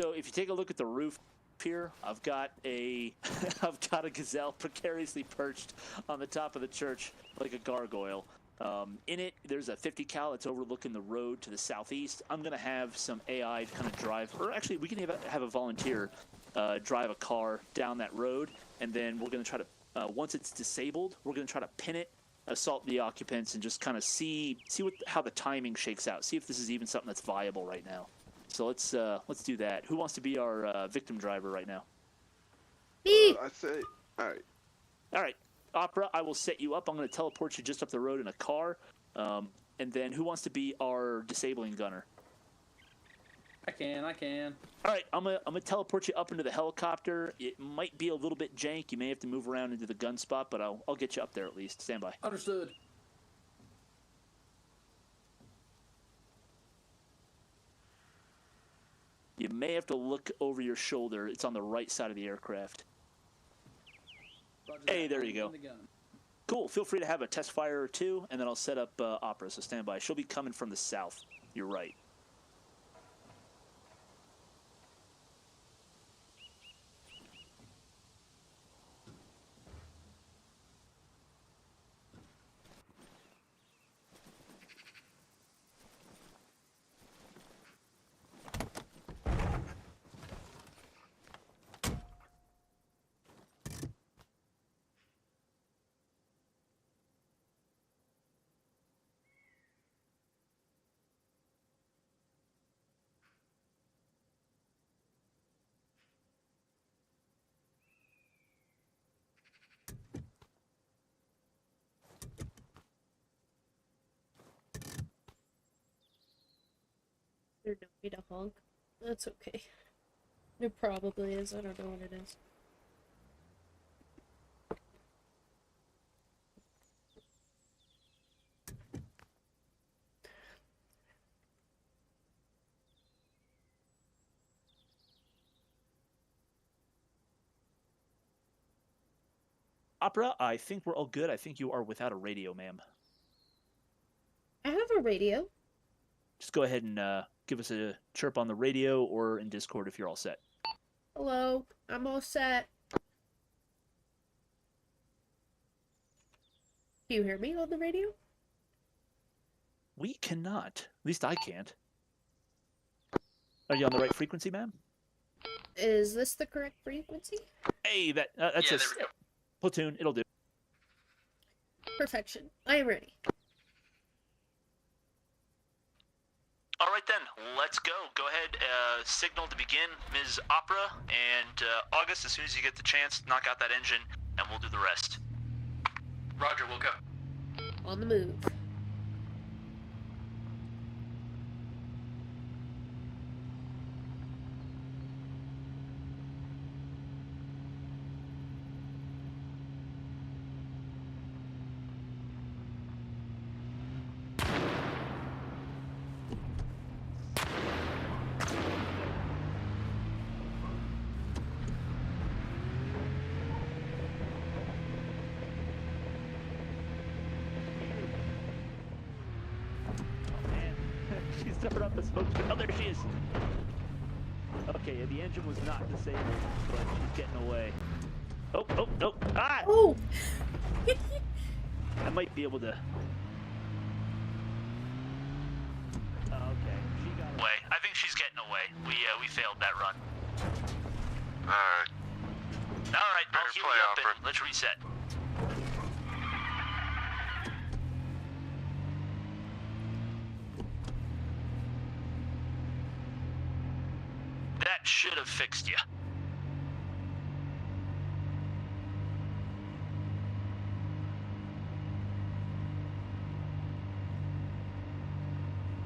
So if you take a look at the roof here, I've got a I've got a gazelle precariously perched on the top of the church like a gargoyle. In it, there's a 50 cal that's overlooking the road to the southeast. I'm gonna have some AI kind of drive, or actually, we can have a volunteer drive a car down that road, and then we're gonna try to once it's disabled, we're gonna try to pin it, assault the occupants, and just kind of see how the timing shakes out. See if this is even something that's viable right now. So let's do that. Who wants to be our victim driver right now? Me. I'd say, all right. All right, Opera, I will set you up. I'm going to teleport you just up the road in a car. And then who wants to be our disabling gunner? I can. All right, I'm gonna teleport you up into the helicopter. It might be a little bit jank. You may have to move around into the gun spot, but I'll get you up there at least. Stand by. Understood. You may have to look over your shoulder. It's on the right side of the aircraft. Roger Hey, that. there you go. The gun. Cool. Feel free to have a test fire or two, and then I'll set up Opera, so stand by. She'll be coming from the south. You're right. There don't need a honk. That's okay. It probably is. I don't know what it is. Opera, I think we're all good. I think you are without a radio, ma'am. I have a radio. Just go ahead and give us a chirp on the radio or in Discord if you're all set. Hello, I'm all set. Do you hear me on the radio? We cannot. At least I can't. Are you on the right frequency, ma'am? Is this the correct frequency? Hey, that's Yeah, a there we go. platoon. It'll do. Perfection. I am ready. All right then, let's go. Go ahead, signal to begin, Ms. Opera, and August, as soon as you get the chance, knock out that engine, and we'll do the rest. Roger, we'll go. On the move. She's throwing up the smoke. Oh, there she is. Okay, the engine was not disabled, but she's getting away. Oh, oh, oh. Ah! Oh! I might be able to... Okay, she got away. I think she's getting away. We failed that run. Alright. Alright, I'll Fair heal play, you up Opera. and let's reset. That should have fixed you.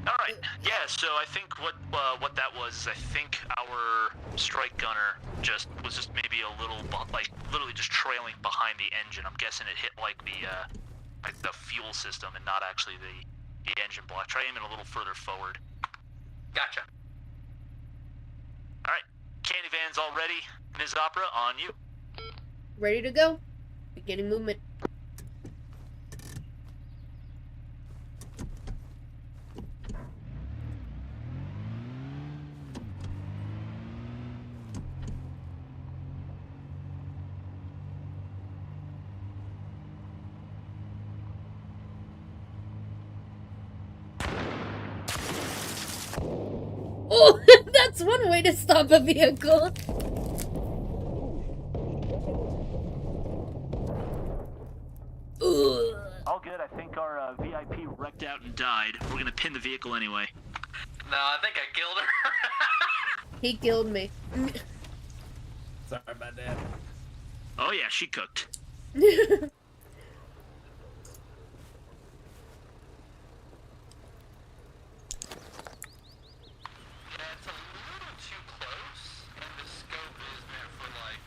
All right. Yeah. So I think what that was is I think our strike gunner was just maybe a little like literally just trailing behind the engine. I'm guessing it hit like the fuel system and not actually the engine block. Try aiming a little further forward. Gotcha. All right. Candy van's all ready. Ms. Opera, on you. Ready to go? Beginning movement. Oh, that's one way to stop a vehicle. Ugh. All good. I think our VIP wrecked out and died. We're gonna pin the vehicle anyway. No, I think I killed her. He killed me. Sorry about that. Oh yeah, she cooked. Yeah, it's a little too close, and the scope is meant for like,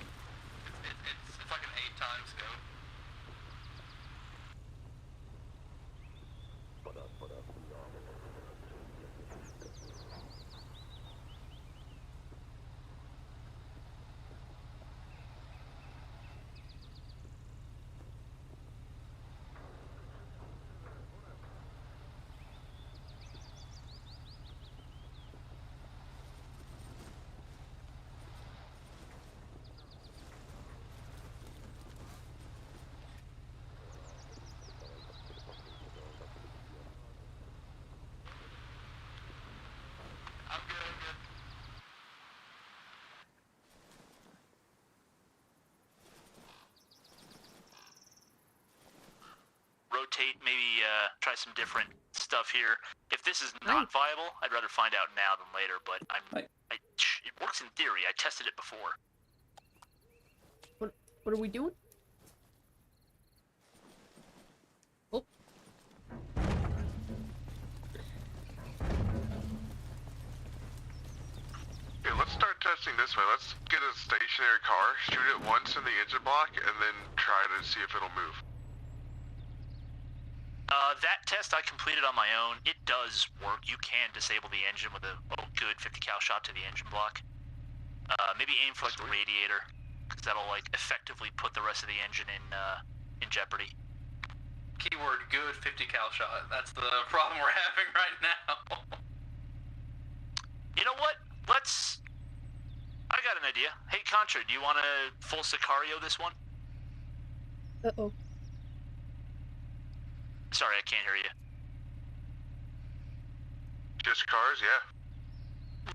it's like an 8-time scope. I'm good, I'm good. Rotate, maybe try some different stuff here. If this is Right. not viable, I'd rather find out now than later. But Right. it works in theory. I tested it before. What are we doing? Oh. Yeah, let's start testing this way. Let's get a stationary car, shoot it once in the engine block, and then try to see if it'll move. That test I completed on my own. It does work. You can disable the engine with a good 50 cal shot to the engine block. Maybe aim for like the radiator, because that'll like effectively put the rest of the engine in jeopardy. Keyword good 50 cal shot. That's the problem we're having right now. You know what? I got an idea. Hey, Contra, do you want to full Sicario this one? Uh-oh. Sorry, I can't hear you. Just cars, yeah.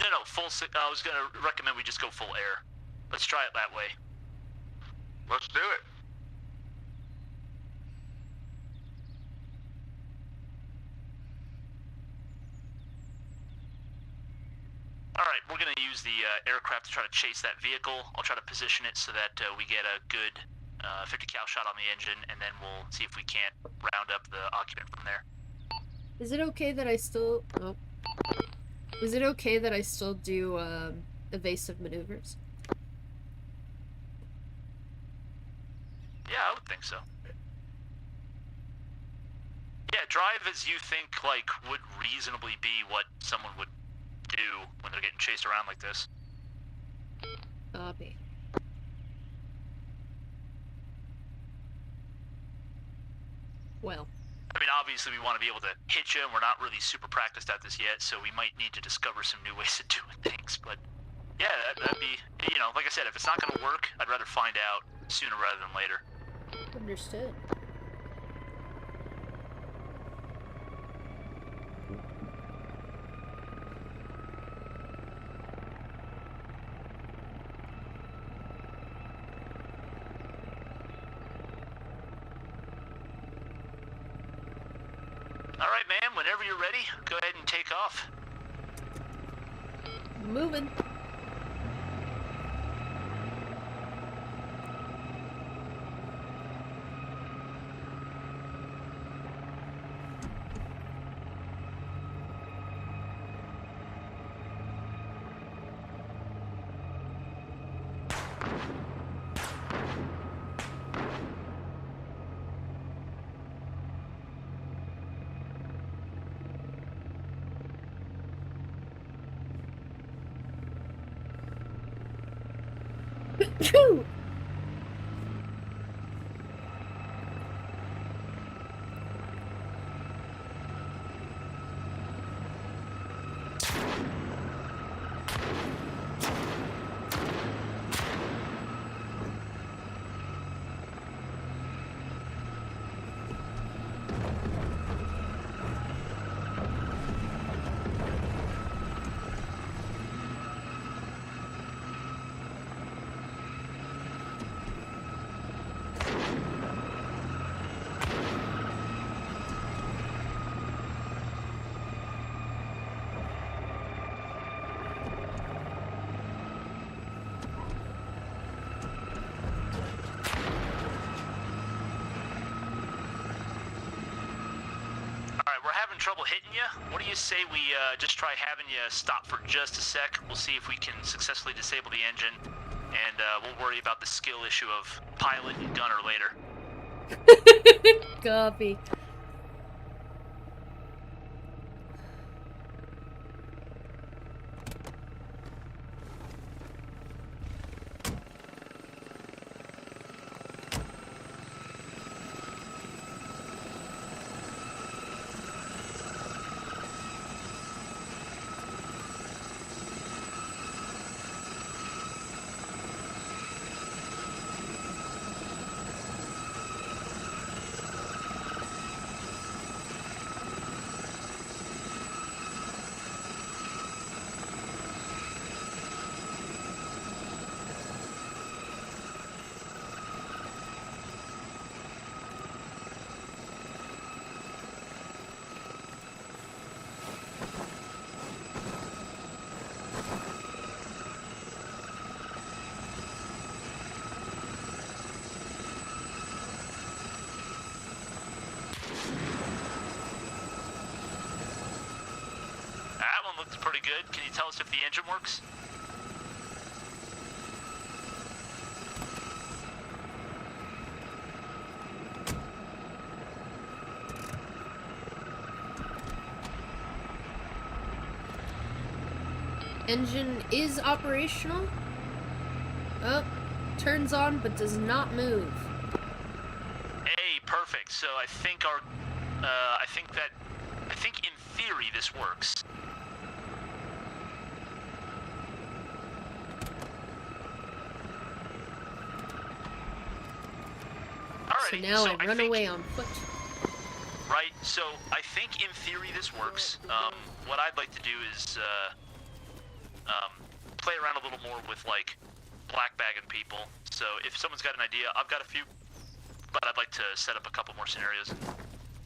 No, I was gonna recommend we just go full air. Let's try it that way. Let's do it. Alright, we're gonna use the aircraft to try to chase that vehicle. I'll try to position it so that we get a good 50 cal shot on the engine, and then we'll see if we can't round up the occupant from there. Is it okay that I still... Oh. Is it okay that I still do, evasive maneuvers? Yeah, I would think so. Yeah, drive as you think, like, would reasonably be what someone would do when they're getting chased around like this. Copy. Well. I mean, obviously we want to be able to hit you, and we're not really super practiced at this yet, so we might need to discover some new ways of doing things, but yeah, that'd be, you know, like I said, if it's not going to work, I'd rather find out sooner rather than later. Understood. All right, ma'am, whenever you're ready, go ahead and take off. Moving. Phew! hitting you. What do you say we just try having you stop for just a sec? We'll see if we can successfully disable the engine, and we'll worry about the skill issue of pilot and gunner later. Copy. That one looks pretty good. Can you tell us if the engine works? Engine is operational. Oh, turns on but does not move. Hey, perfect. So I think I think in theory this works. So Alrighty, now so I run think, away on foot. Right, so I think in theory this works. What I'd like to do is play around a little more with like black bagging people. So if someone's got an idea, I've got a few, but I'd like to set up a couple more scenarios and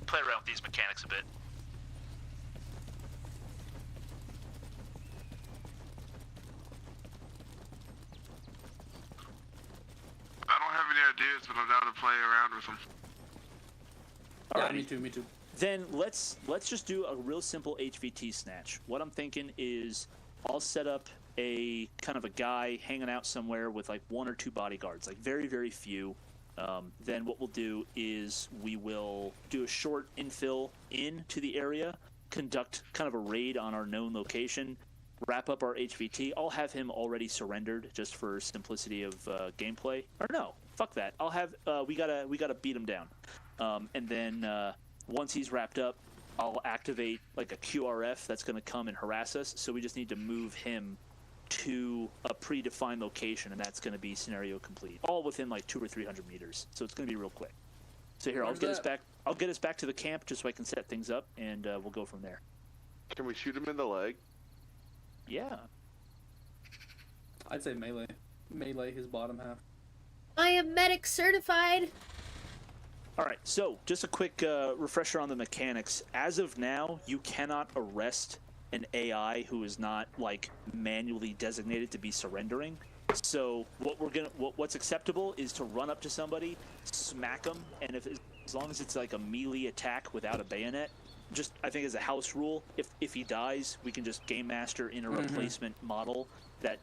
play around with these mechanics a bit. I don't have any ideas, but I'm down to play around with them. Yeah, me too. Then let's just do a real simple HVT snatch. What I'm thinking is I'll set up a kind of a guy hanging out somewhere with like one or two bodyguards, like very, very few. Then what we'll do is we will do a short infill into the area, conduct kind of a raid on our known location, wrap up our HVT. I'll have him already surrendered just for simplicity of gameplay. Or no, fuck that. I'll have we gotta beat him down. And then once he's wrapped up, I'll activate like a QRF that's going to come and harass us. So we just need to move him to a predefined location, and that's going to be scenario complete, all within like 200 or 300 meters. So it's going to be real quick. So here, I'll get us back to the camp just so I can set things up, and we'll go from there. Can we shoot him in the leg? Yeah. I'd say melee. Melee his bottom half. I am medic certified. All right, so just a quick refresher on the mechanics. As of now, you cannot arrest an AI who is not like manually designated to be surrendering. So what's acceptable is to run up to somebody, smack them, and as long as it's like a melee attack without a bayonet, just I think as a house rule, if he dies, we can just game master in a replacement model that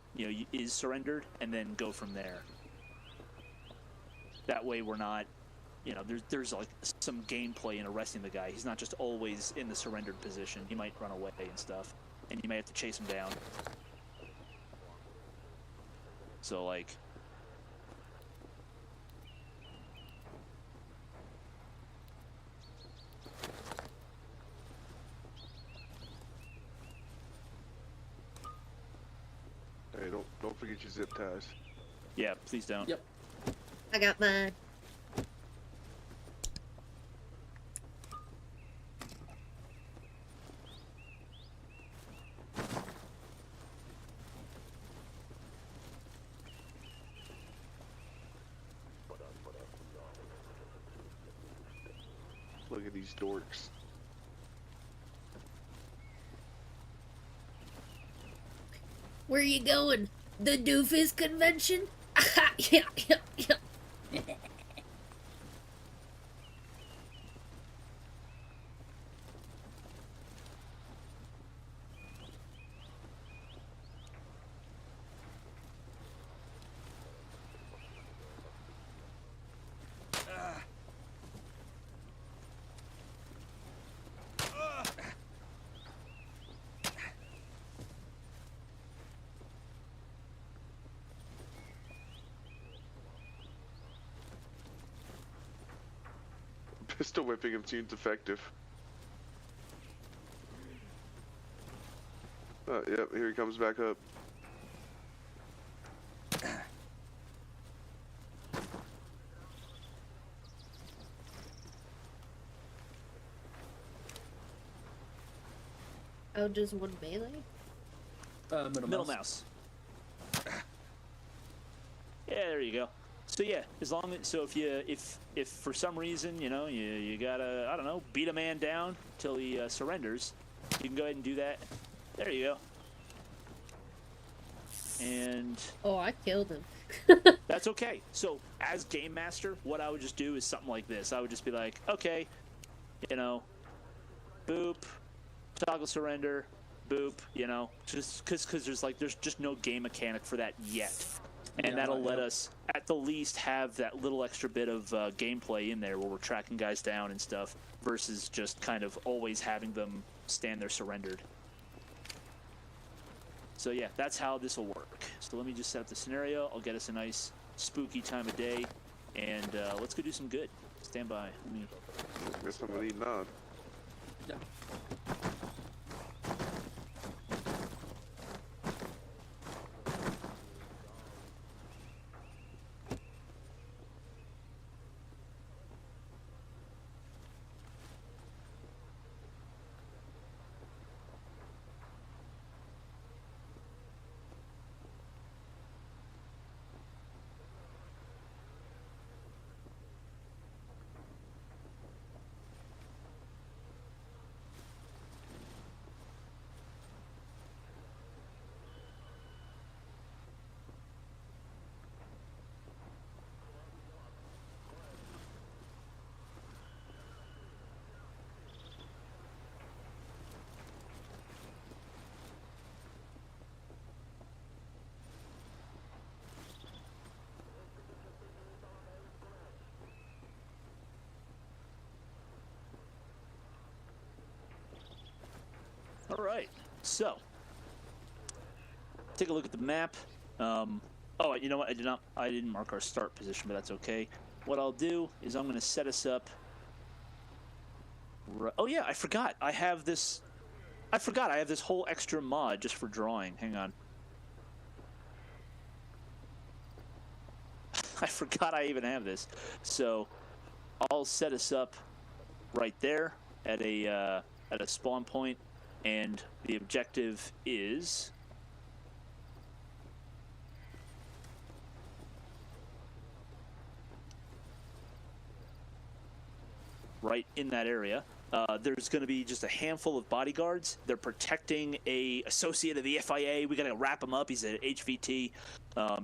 is surrendered, and then go from there. That way we're not. There's like some gameplay in arresting the guy. He's not just always in the surrendered position. He might run away and stuff, and you may have to chase him down. So like, Hey, don't forget your zip ties. yeah, please don't. Yep. I got mine. Look at these dorks. Where you going? The Doofus convention? Yeah. Pistol whipping him seems effective. Yep, here he comes back up. Oh, just one melee? Middle mouse. mouse. Yeah, there you go. So yeah, as long as if for some reason you gotta, I don't know, beat a man down till he surrenders, you can go ahead and do that. There you go. And Oh, I killed him. that's okay. So as game master, what I would just do is something like this. I would just be like, okay, boop, toggle surrender, boop, just because there's just no game mechanic for that yet. And that'll let us, at the least, have that little extra bit of gameplay in there where we're tracking guys down and stuff, versus just kind of always having them stand there surrendered. So yeah, that's how this will work. So let me just set up the scenario. I'll get us a nice spooky time of day, and let's go do some good. Stand by. Let me... Guess I'm gonna need nod. Yeah. All right, so take a look at the map. Oh, you know what? I didn't mark our start position, but that's okay. What I'll do is I'm going to set us up. Oh yeah, I forgot. I have this whole extra mod just for drawing. Hang on. I forgot I even have this. So I'll set us up right there at a spawn point. And the objective is right in that area. There's going to be just a handful of bodyguards. They're protecting a associate of the FIA. We got to wrap him up. He's at HVT.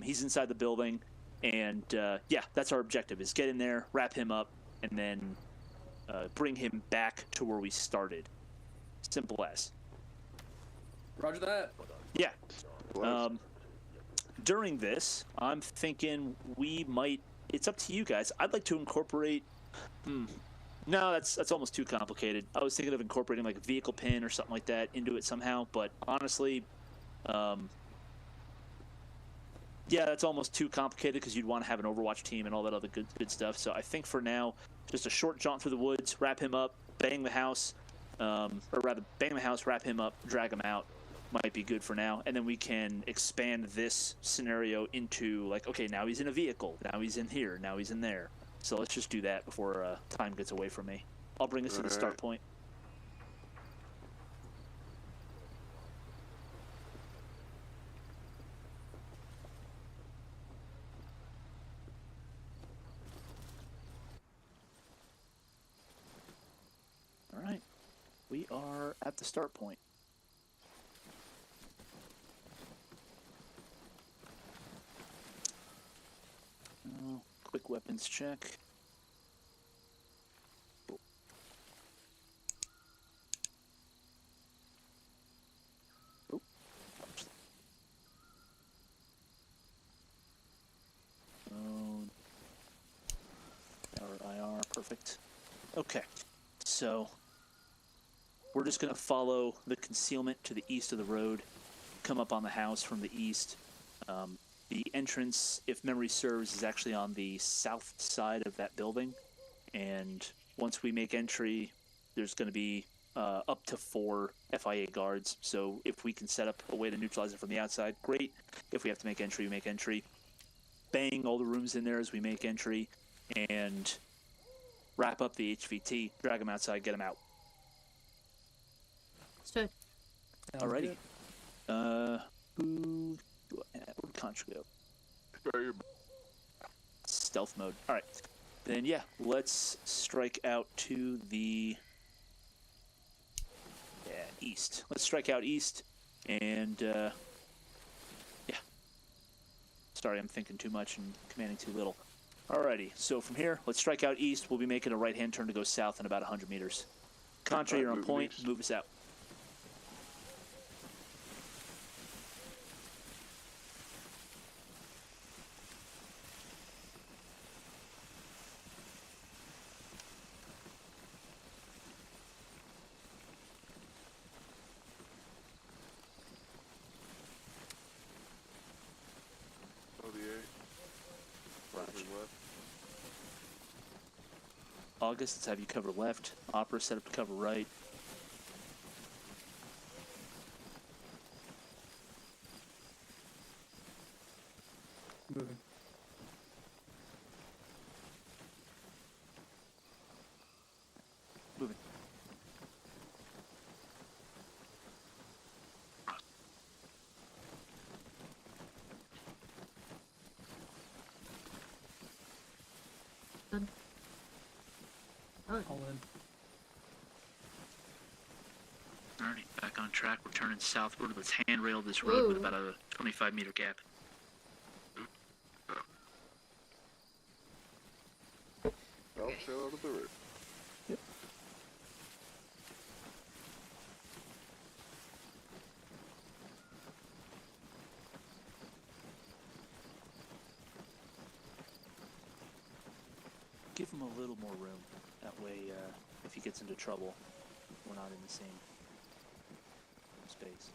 He's inside the building. And yeah, that's our objective, is get in there, wrap him up, and then bring him back to where we started. Simple as. Roger that. Yeah. During this, I'm thinking we might. It's up to you guys. I'd like to incorporate. No, that's almost too complicated. I was thinking of incorporating like a vehicle pin or something like that into it somehow. But honestly, yeah, that's almost too complicated because you'd want to have an Overwatch team and all that other good stuff. So I think for now, just a short jaunt through the woods, wrap him up, bang the house. Or rather, bang the house, wrap him up, drag him out, might be good for now. And then we can expand this scenario into, like, okay, now he's in a vehicle, now he's in here, now he's in there. So let's just do that before time gets away from me. I'll bring us to the start point. All right. We are at the start point. Quick weapons check. Oh. IR, perfect. Okay, so we're just going to follow the concealment to the east of the road, come up on the house from the east. The entrance, if memory serves, is actually on the south side of that building. And once we make entry, there's going to be up to 4 FIA guards. So if we can set up a way to neutralize it from the outside, great. If we have to make entry, we make entry. Bang all the rooms in there as we make entry, and wrap up the HVT, drag them outside, get them out. So, Alrighty. Who do I have? Where'd Contra go? Stealth mode. Alright. Then, yeah, let's strike out to the east. Let's strike out east, and, yeah. Sorry, I'm thinking too much and commanding too little. Alrighty, so from here, let's strike out east. We'll be making a right-hand turn to go south in about 100 meters. Contra, you're on point. Move us out. August, let's have you cover left. Opera set up to cover right. Moving. Moving. done. Alright. All in. Alrighty, back on track. We're turning southward. Let's handrail this road with Whoa. about a 25-meter gap. I'll sail out of the river. Yep. Give him a little more room. That way, if he gets into trouble, we're not in the same space.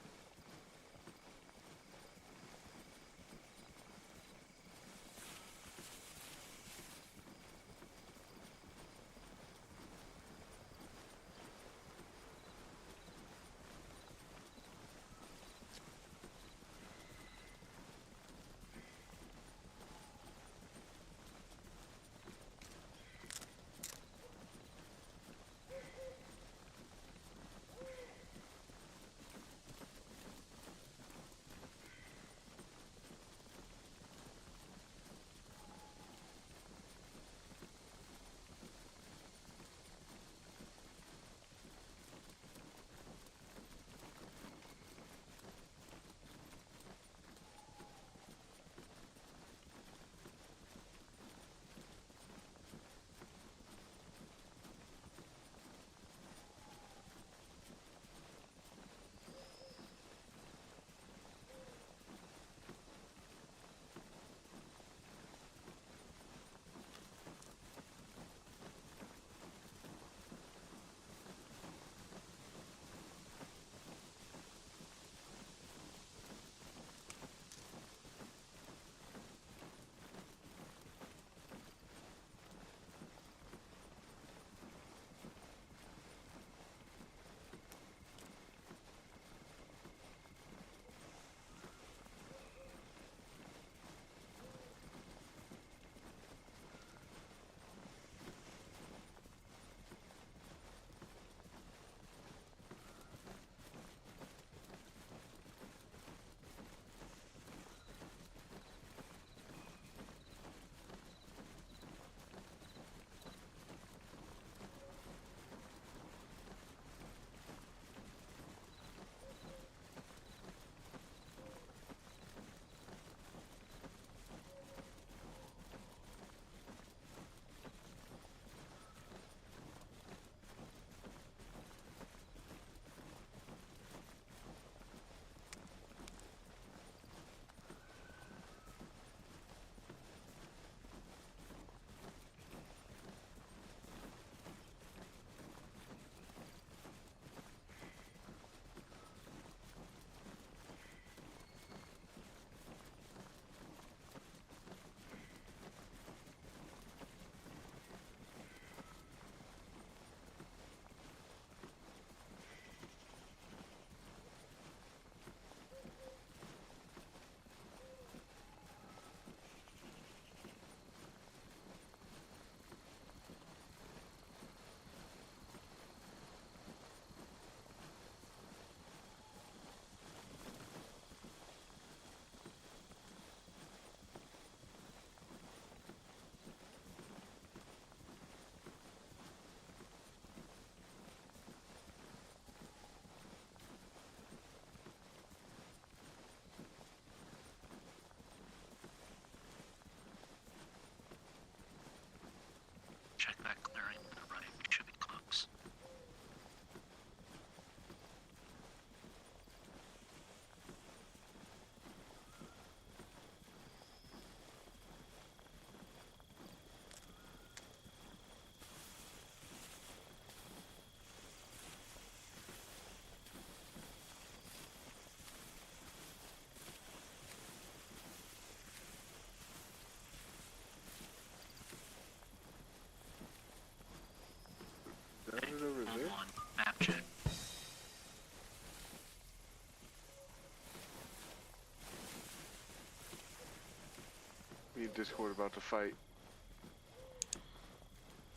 Discord about to fight.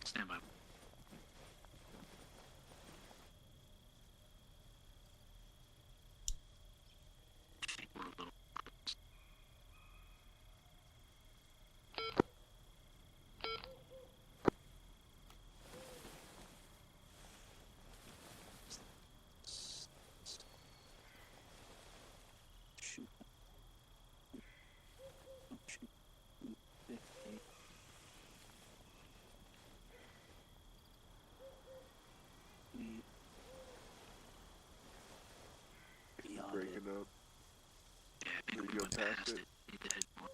Stand by. I think we're a little close. Shoot. Shoot. 50. Beyond Breaking it. up. Yeah, I think Did we you go went past past it? it. Need to head more.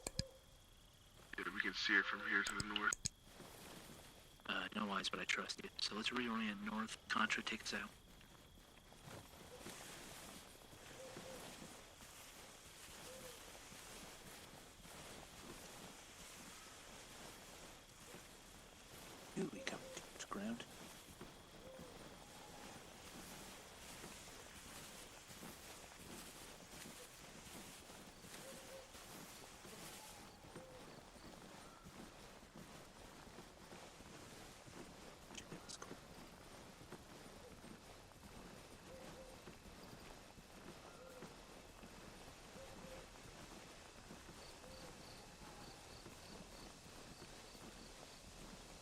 Yeah, we can see it from here to the north. No eyes, but I trust you. So let's reorient north. Contra takes out. Ooh, we come to ground. Let's go.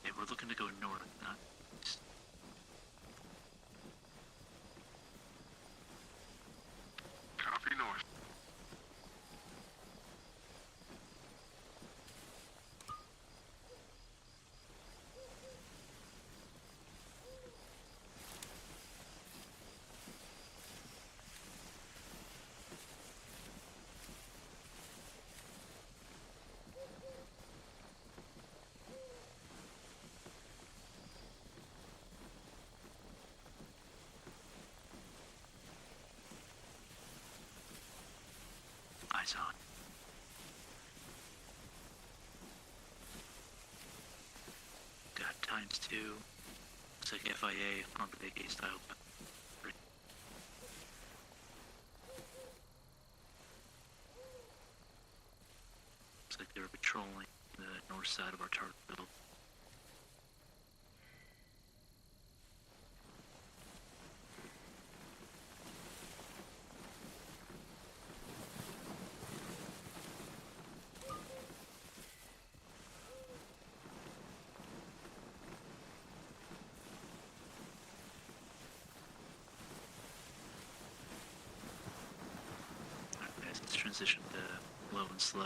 Yeah, we're looking to go north, not east. Copy north. Eyes on. Got times 2. Looks like FIA on the big A style. Looks like they were patrolling the north side of our target build. Alright guys, let's transition to low and slow.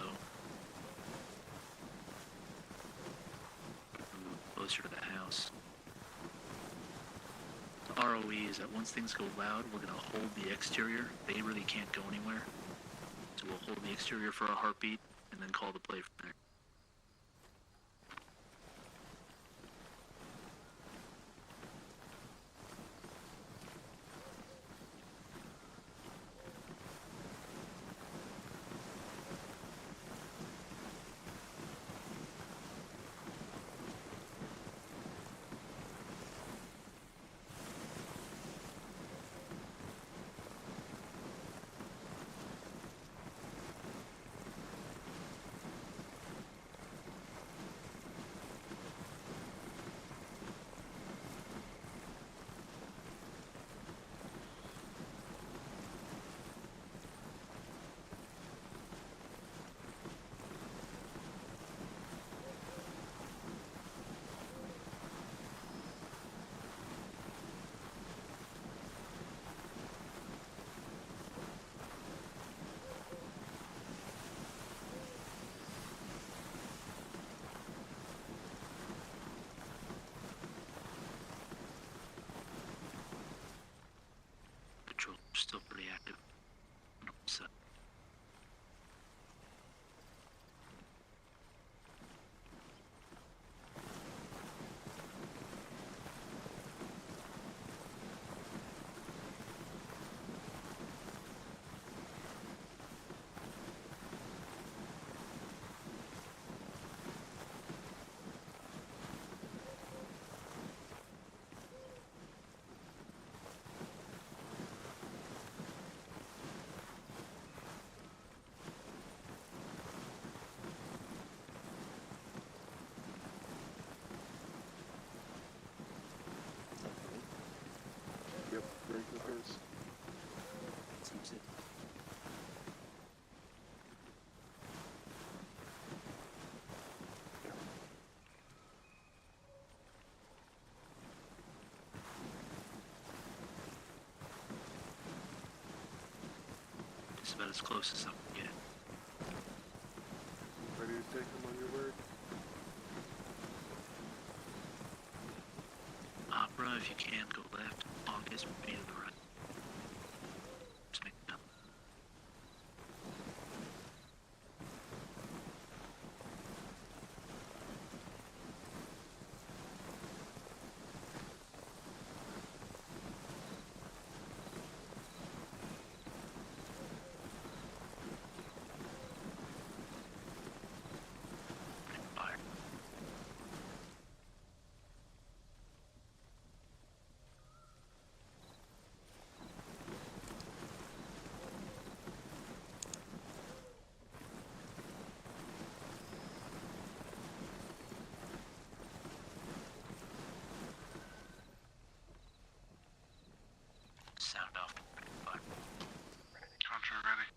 Move closer to the house. The ROE is that once things go loud, we're gonna hold the exterior. They really can't go anywhere. So we'll hold the exterior for a heartbeat and then call the play from there. Patrol still pretty active. So, break with his. Seems it. It's about as close as I can get. Ready to take him on your word? Opera, if you can, go left. August, be to the right. Just make it up. Fire. Sound off. Fire. Contra ready.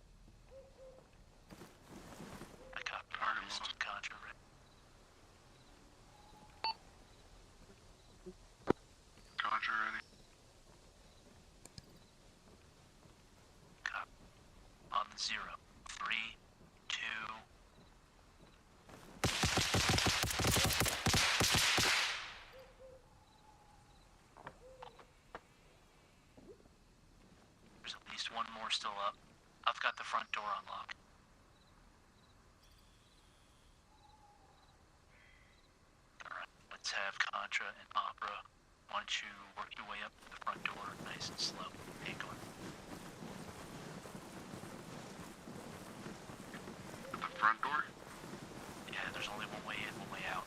I got Target August lost. and Contra ready. Contra ready. Copy. On the 0. 3, 2. There's at least one more still up. I've got the front door unlocked. Alright, let's have Contra and Opera. Why don't you work your way up to the front door nice and slow. Hey, go on. At the front door? Yeah, there's only one way in, one way out.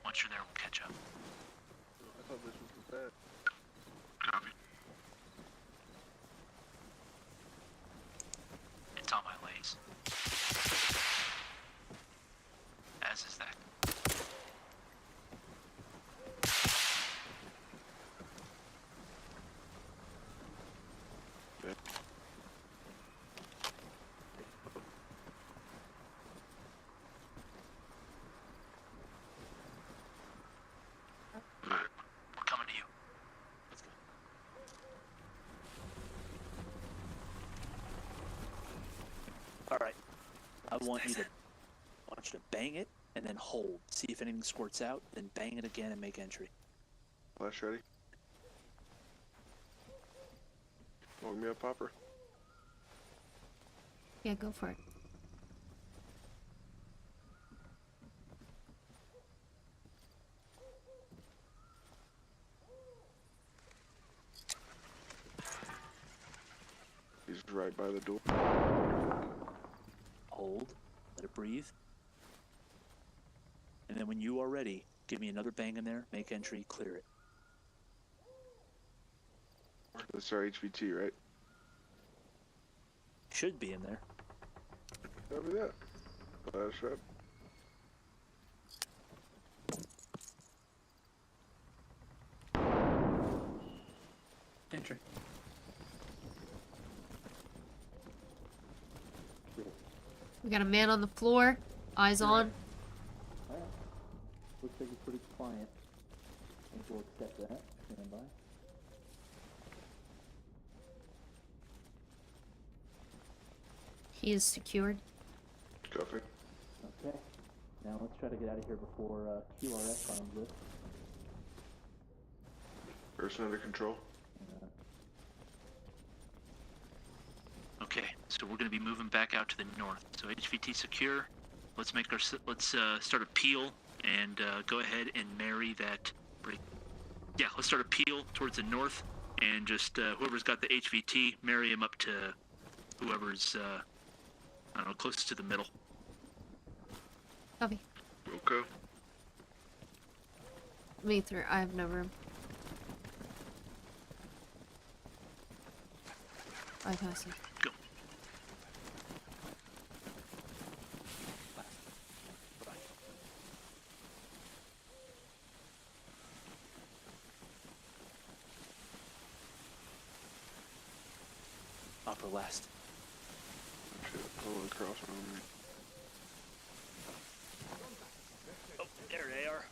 Once you're there, we'll catch up. I thought this was the bed. Copy. It's on my lays. As is that. Okay. Alright, we're coming to you. Let's go. All right. I want you to bang it and then hold. See if anything squirts out. Then bang it again and make entry. Flash ready. Want me up, Popper? Yeah, go for it. He's right by the door. Hold. Let it breathe. And then when you are ready, give me another bang in there. Make entry. Clear it. That's our HVT, right? Should be in there. Copy that. Flash up. Entry. We got a man on the floor. Eyes on. Alright. Looks like he's pretty compliant. I think we'll accept that. Stand by. He is secured. Copy. Okay. Now let's try to get out of here before QRS finds us. Person under control. Okay, so we're going to be moving back out to the north. So HVT secure. Let's make our start a peel and go ahead and marry that. Yeah, let's start a peel towards the north and just whoever's got the HVT, marry him up to whoever's I don't know, closest to the middle. Copy. Okay. Me through. I have no room. Bypassing. Go. Upper last. Shit, totally across from me. Oh, there they are.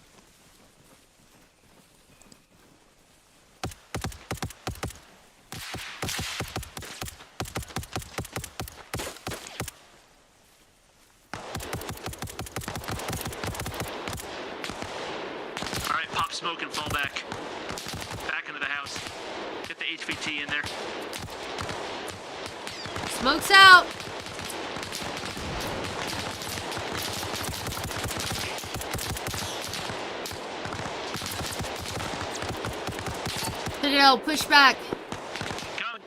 All right, pop smoke and fall back. Back into the house. Get the HVT in there. Smoke's out. Citadel, push back. Coming.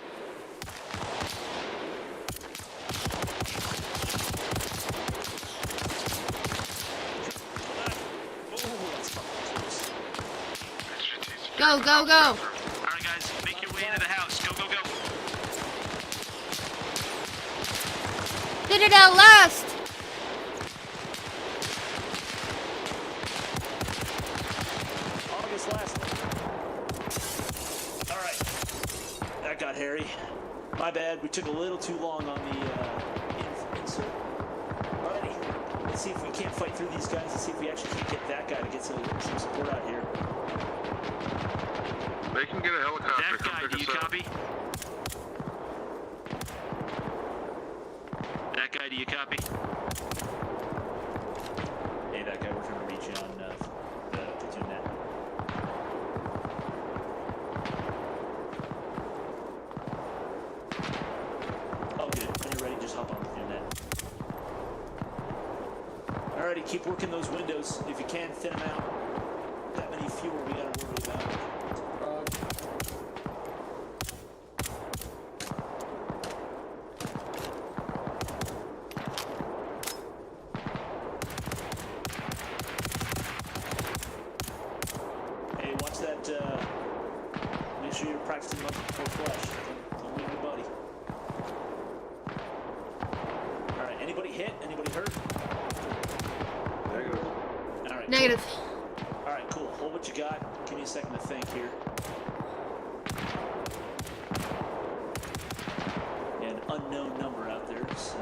Go, go, go. All right, guys, make your way into the house. Go, go, go. Citadel, last. August last. All right. That got hairy. My bad. We took a little too long on the insert. Alrighty. Let's see if we can't fight through these guys and see if we actually can't get that guy to get some support out here. They can get a helicopter. That Come guy, pick do you us up. copy? That guy, do you copy? Hey, that guy, we're trying to reach you on the platoon net. Oh, good. When you're ready, just hop on the platoon net. Alrighty, keep working those windows. If you can, thin them out. That many fewer we gotta worry about. Hey, watch that, make sure you're practicing muscle before flesh. Don't leave your buddy. Alright, anybody hit? Anybody hurt? Negative. Alright. Negative. Alright, cool. Hold what you got. Give me a second to think here. Yeah, an unknown number out there, so...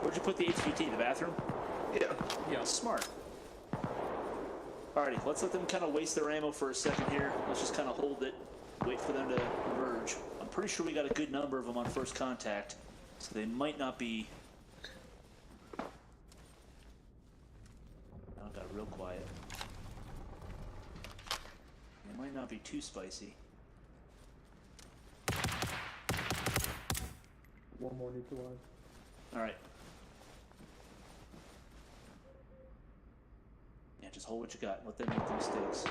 Where'd you put the HVT? The bathroom? Yeah. Smart. Alrighty, let's let them kind of waste their ammo for a second here. Let's just kind of hold it. Wait for them to emerge. I'm pretty sure we got a good number of them on first contact, so they might not be... Now it got real quiet. They might not be too spicy. One more neutralized. Alright. Yeah, just hold what you got. Let them make the mistakes.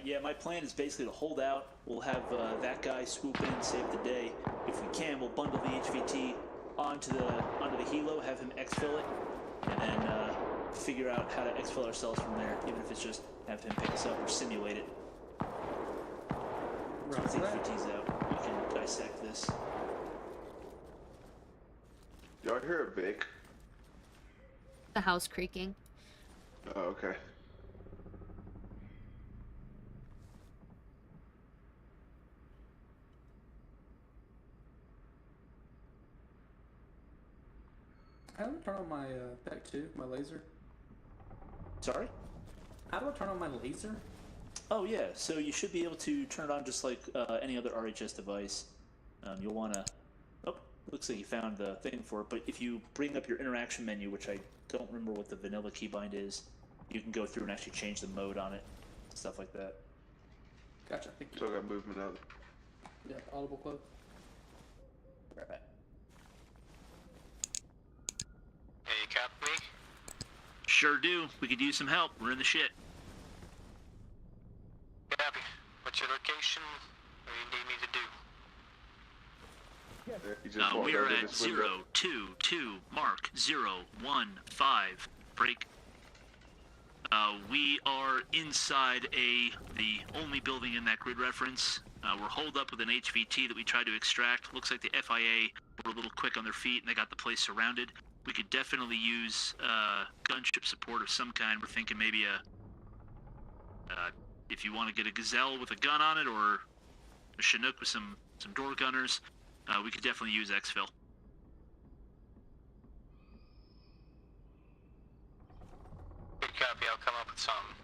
Yeah, my plan is basically to hold out. We'll have that guy swoop in, save the day. If we can, we'll bundle the HVT onto the helo, have him exfil it, and then figure out how to exfil ourselves from there. Even if it's just have him pick us up or simulate it. So once the HVT's out, we can dissect this. Y'all hear a bake? The house creaking. Oh, okay. How do I turn on my Pack 2, my laser? Sorry? How do I turn on my laser? Oh yeah, so you should be able to turn it on just like any other RHS device. You'll want to... Oh, looks like you found the thing for it, but if you bring up your interaction menu, which I don't remember what the vanilla keybind is, you can go through and actually change the mode on it, stuff like that. Gotcha, thank you. Still got movement out. Yeah, audible close. Right back. Hey, you copy me? Sure do. We could use some help. We're in the shit. Copy. What's location? What do you need me to do? You just walk We are over at this window. 022 Mark 015 break. We are inside the only building in that grid reference. We're holed up with an HVT that we tried to extract. Looks like the FIA were a little quick on their feet and they got the place surrounded. We could definitely use gunship support of some kind. We're thinking maybe if you want to get a Gazelle with a gun on it or a Chinook with some door gunners, we could definitely use exfil. Good copy, I'll come up with something.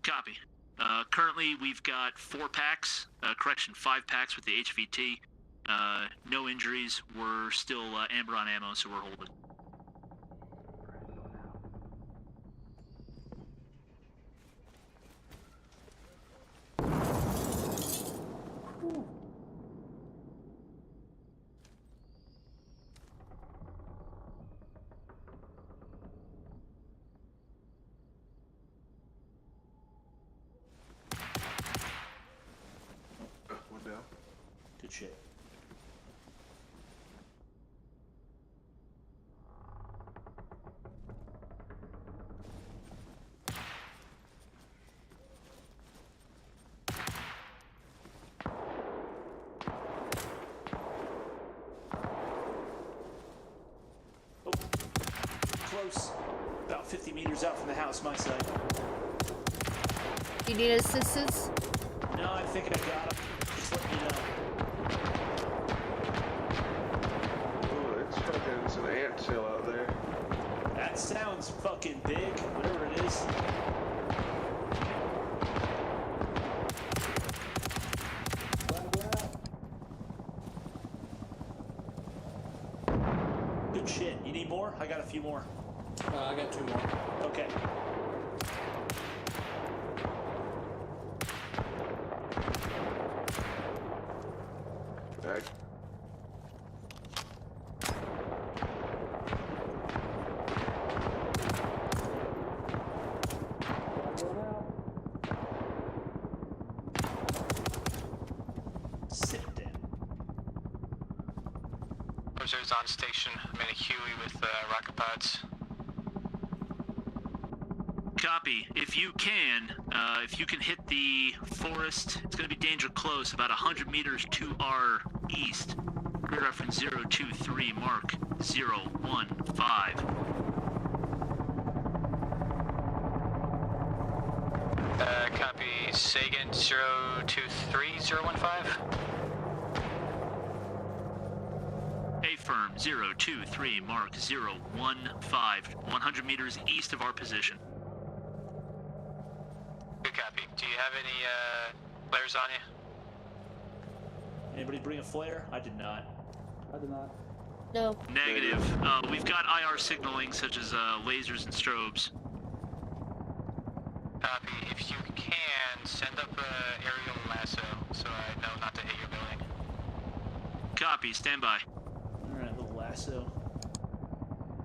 Copy. Currently, we've got 5 packs with the HVT. No injuries. We're still amber on ammo, so we're holding. One down. Good shit. Oh, close. About 50 meters out from the house, my side. You need assistance? No, I think I got him. Just let me know. Oh, it's fucking some ant hill out there. That sounds fucking big, whatever it is. Good shit. You need more? I got a few more. I got 2 more. Okay. Back. Sit down. Cruiser's on station. I'm in a Huey with rocket pods. Copy. If you can hit the forest, it's going to be danger close, about 100 meters to our east. Grid reference 023 Mark 015. Copy. Sagan 023015. Affirm 023 Mark 015. 100 meters east of our position. Good copy. Do you have any flares on you? Anybody bring a flare? I did not. I did not. No. Negative. We've got IR signaling such as lasers and strobes. Copy. If you can, send up a aerial lasso so I know not to hit your building. Copy. Stand by. Alright, little lasso.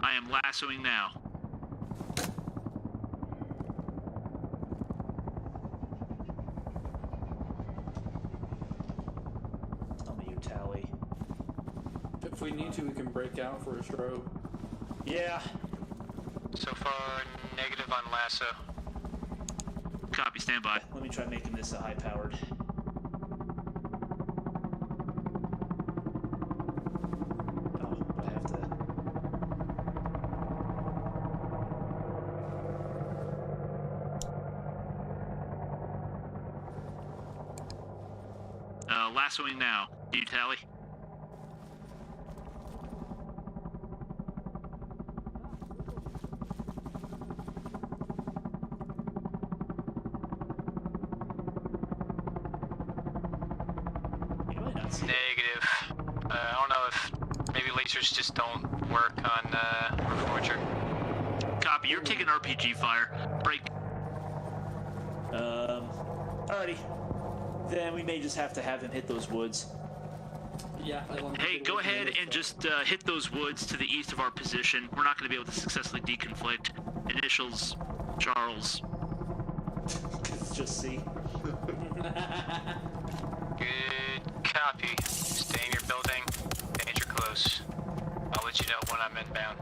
I am lassoing now. Tell me you tally. If we need to, we can break out for a strobe. Yeah. So far, negative on lasso. Copy. Stand by. Let me try making this a high-powered. Oh, I have to... Lassoing now. Do you tally? You might not see it. Negative. I don't know if maybe lasers just don't work on Reforger. Copy. You're taking RPG fire. Break. Alrighty. Then we may just have to have him hit those woods. Yeah. as long as Hey, we go get away ahead from and this just hit those woods to the east of our position. We're not going to be able to successfully deconflict. Initials, Charles. It's just C. Good copy. Stay in your building. Danger close. I'll let you know when I'm inbound.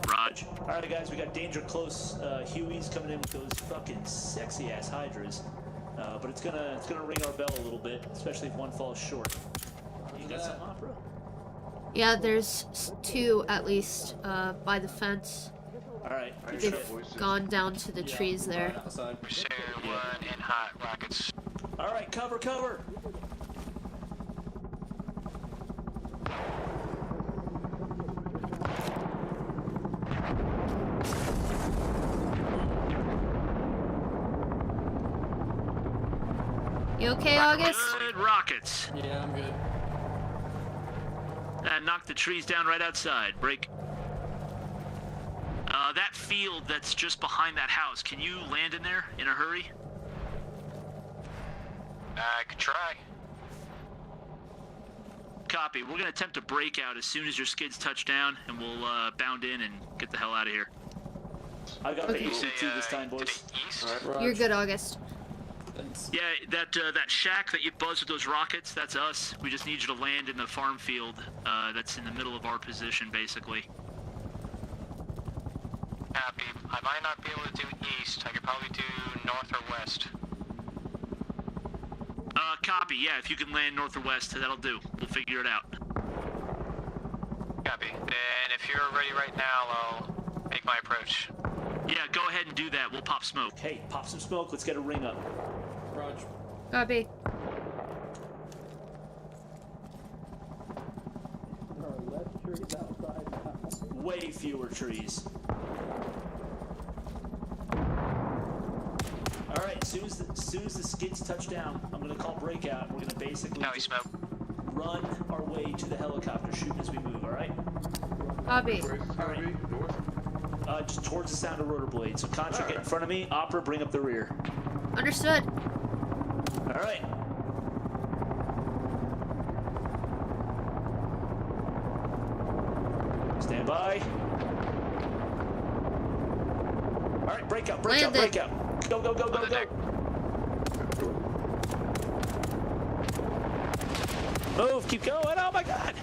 Raj. All right, guys, we got danger close. Huey's coming in with those fucking sexy ass hydras, but it's gonna ring our bell a little bit, especially if one falls short. You got some opera? Yeah, there's 2 at least by the fence. All right, good They've shit. gone down to the trees there. Right outside. Pursuit 1 in hot rockets. All right, cover. You okay, August? Good rockets. Yeah, I'm good. That knocked the trees down right outside. Break. That field that's just behind that house, can you land in there in a hurry? I could try. Copy. We're gonna attempt to break out as soon as your skids touch down, and we'll bound in and get the hell out of here. I got Okay. the AC2 this time, to boys. the east. Raj. You're good, August. Thanks. Yeah, that shack that you buzzed with those rockets, that's us. We just need you to land in the farm field that's in the middle of our position, basically. Copy. I might not be able to do east. I could probably do north or west. Copy. Yeah, if you can land north or west, that'll do. We'll figure it out. Copy. Then if you're ready right now, I'll make my approach. Yeah, go ahead and do that. We'll pop smoke. Hey, pop some smoke. Let's get a ring up. Raj. Copy. Way fewer trees. All right, as soon as the skids touch down, I'm gonna call breakout. We're gonna basically Now we just smoke. run our way to the helicopter, shooting as we move. All right? Copy. Where's this gonna be? North? Just towards the sound of rotor blades. So Contra, get in front of me. Opera, bring up the rear. Understood. All right. Stand by. All right, breakout. Landed. Go. On the deck. Move, keep going. Oh my God.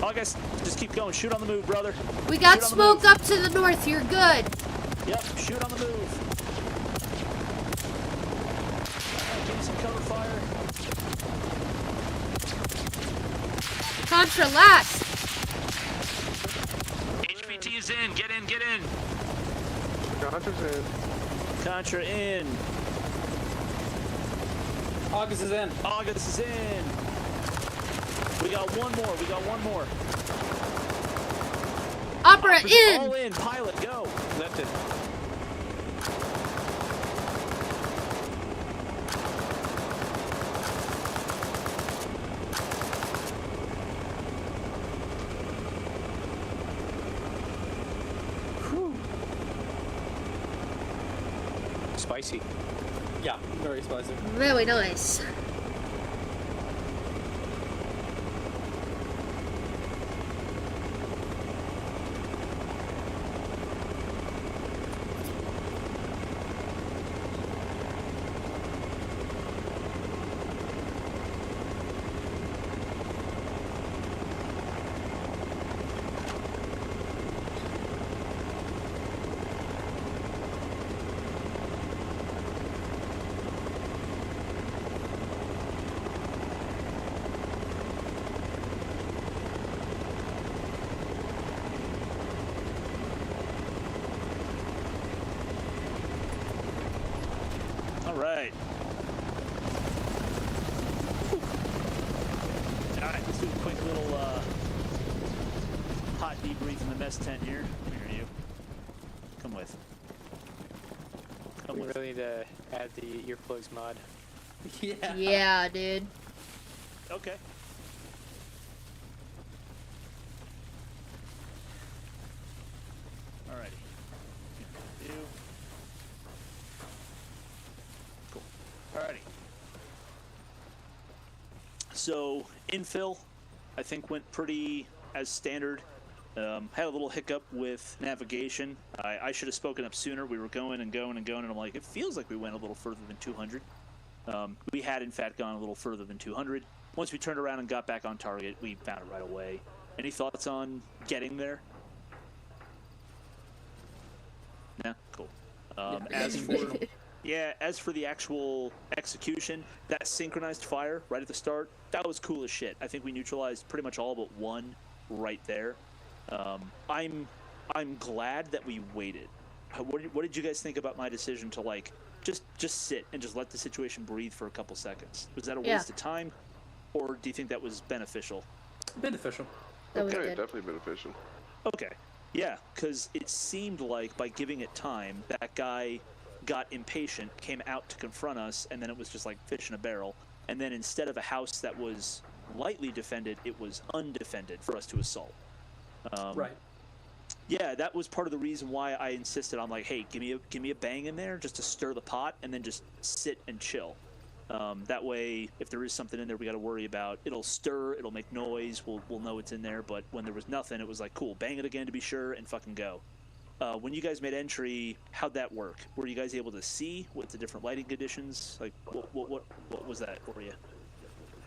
August, just keep going. Shoot on the move, brother. We got Shoot on the smoke move. up to the north. You're good. Yep, shoot on the move. All right, give me some cover fire. Contra last. HVT is in. Get in. Contra's in. Contra in. August is in. August is in. We got one more. Opera All in. in. Pilot, go. Lifted. Spicy. Yeah, very spicy. Really nice. All right. All right, let's do a quick little hot debrief in the mess tent here. Come here, you. Come with. Come We with. really need to add the earplugs mod. Yeah. Yeah, dude. Okay. Alrighty. You. Cool. Alrighty. So infill, I think went pretty as standard. Had a little hiccup with navigation. I should have spoken up sooner. We were going and going and going, and I'm like, it feels like we went a little further than 200. We had, in fact, gone a little further than 200. Once we turned around and got back on target, we found it right away. Any thoughts on getting there? Yeah, cool. As for the actual execution, that synchronized fire right at the start, that was cool as shit. I think we neutralized pretty much all but one right there. I'm glad that we waited. What did you guys think about my decision to like just sit and just let the situation breathe for a couple seconds? Was that a waste of time, or do you think that was beneficial? Beneficial. That was Okay, good. definitely beneficial. Okay. Yeah, because it seemed like by giving it time, that guy got impatient, came out to confront us, and then it was just like fish in a barrel. And then instead of a house that was lightly defended, it was undefended for us to assault. Right. Yeah, that was part of the reason why I insisted on like, hey, give me a bang in there just to stir the pot, and then just sit and chill. That way, if there is something in there we got to worry about, it'll stir, it'll make noise, we'll know it's in there. But when there was nothing, it was like, cool, bang it again to be sure, and fucking go. When you guys made entry, how'd that work? Were you guys able to see with the different lighting conditions? Like, what was that for you?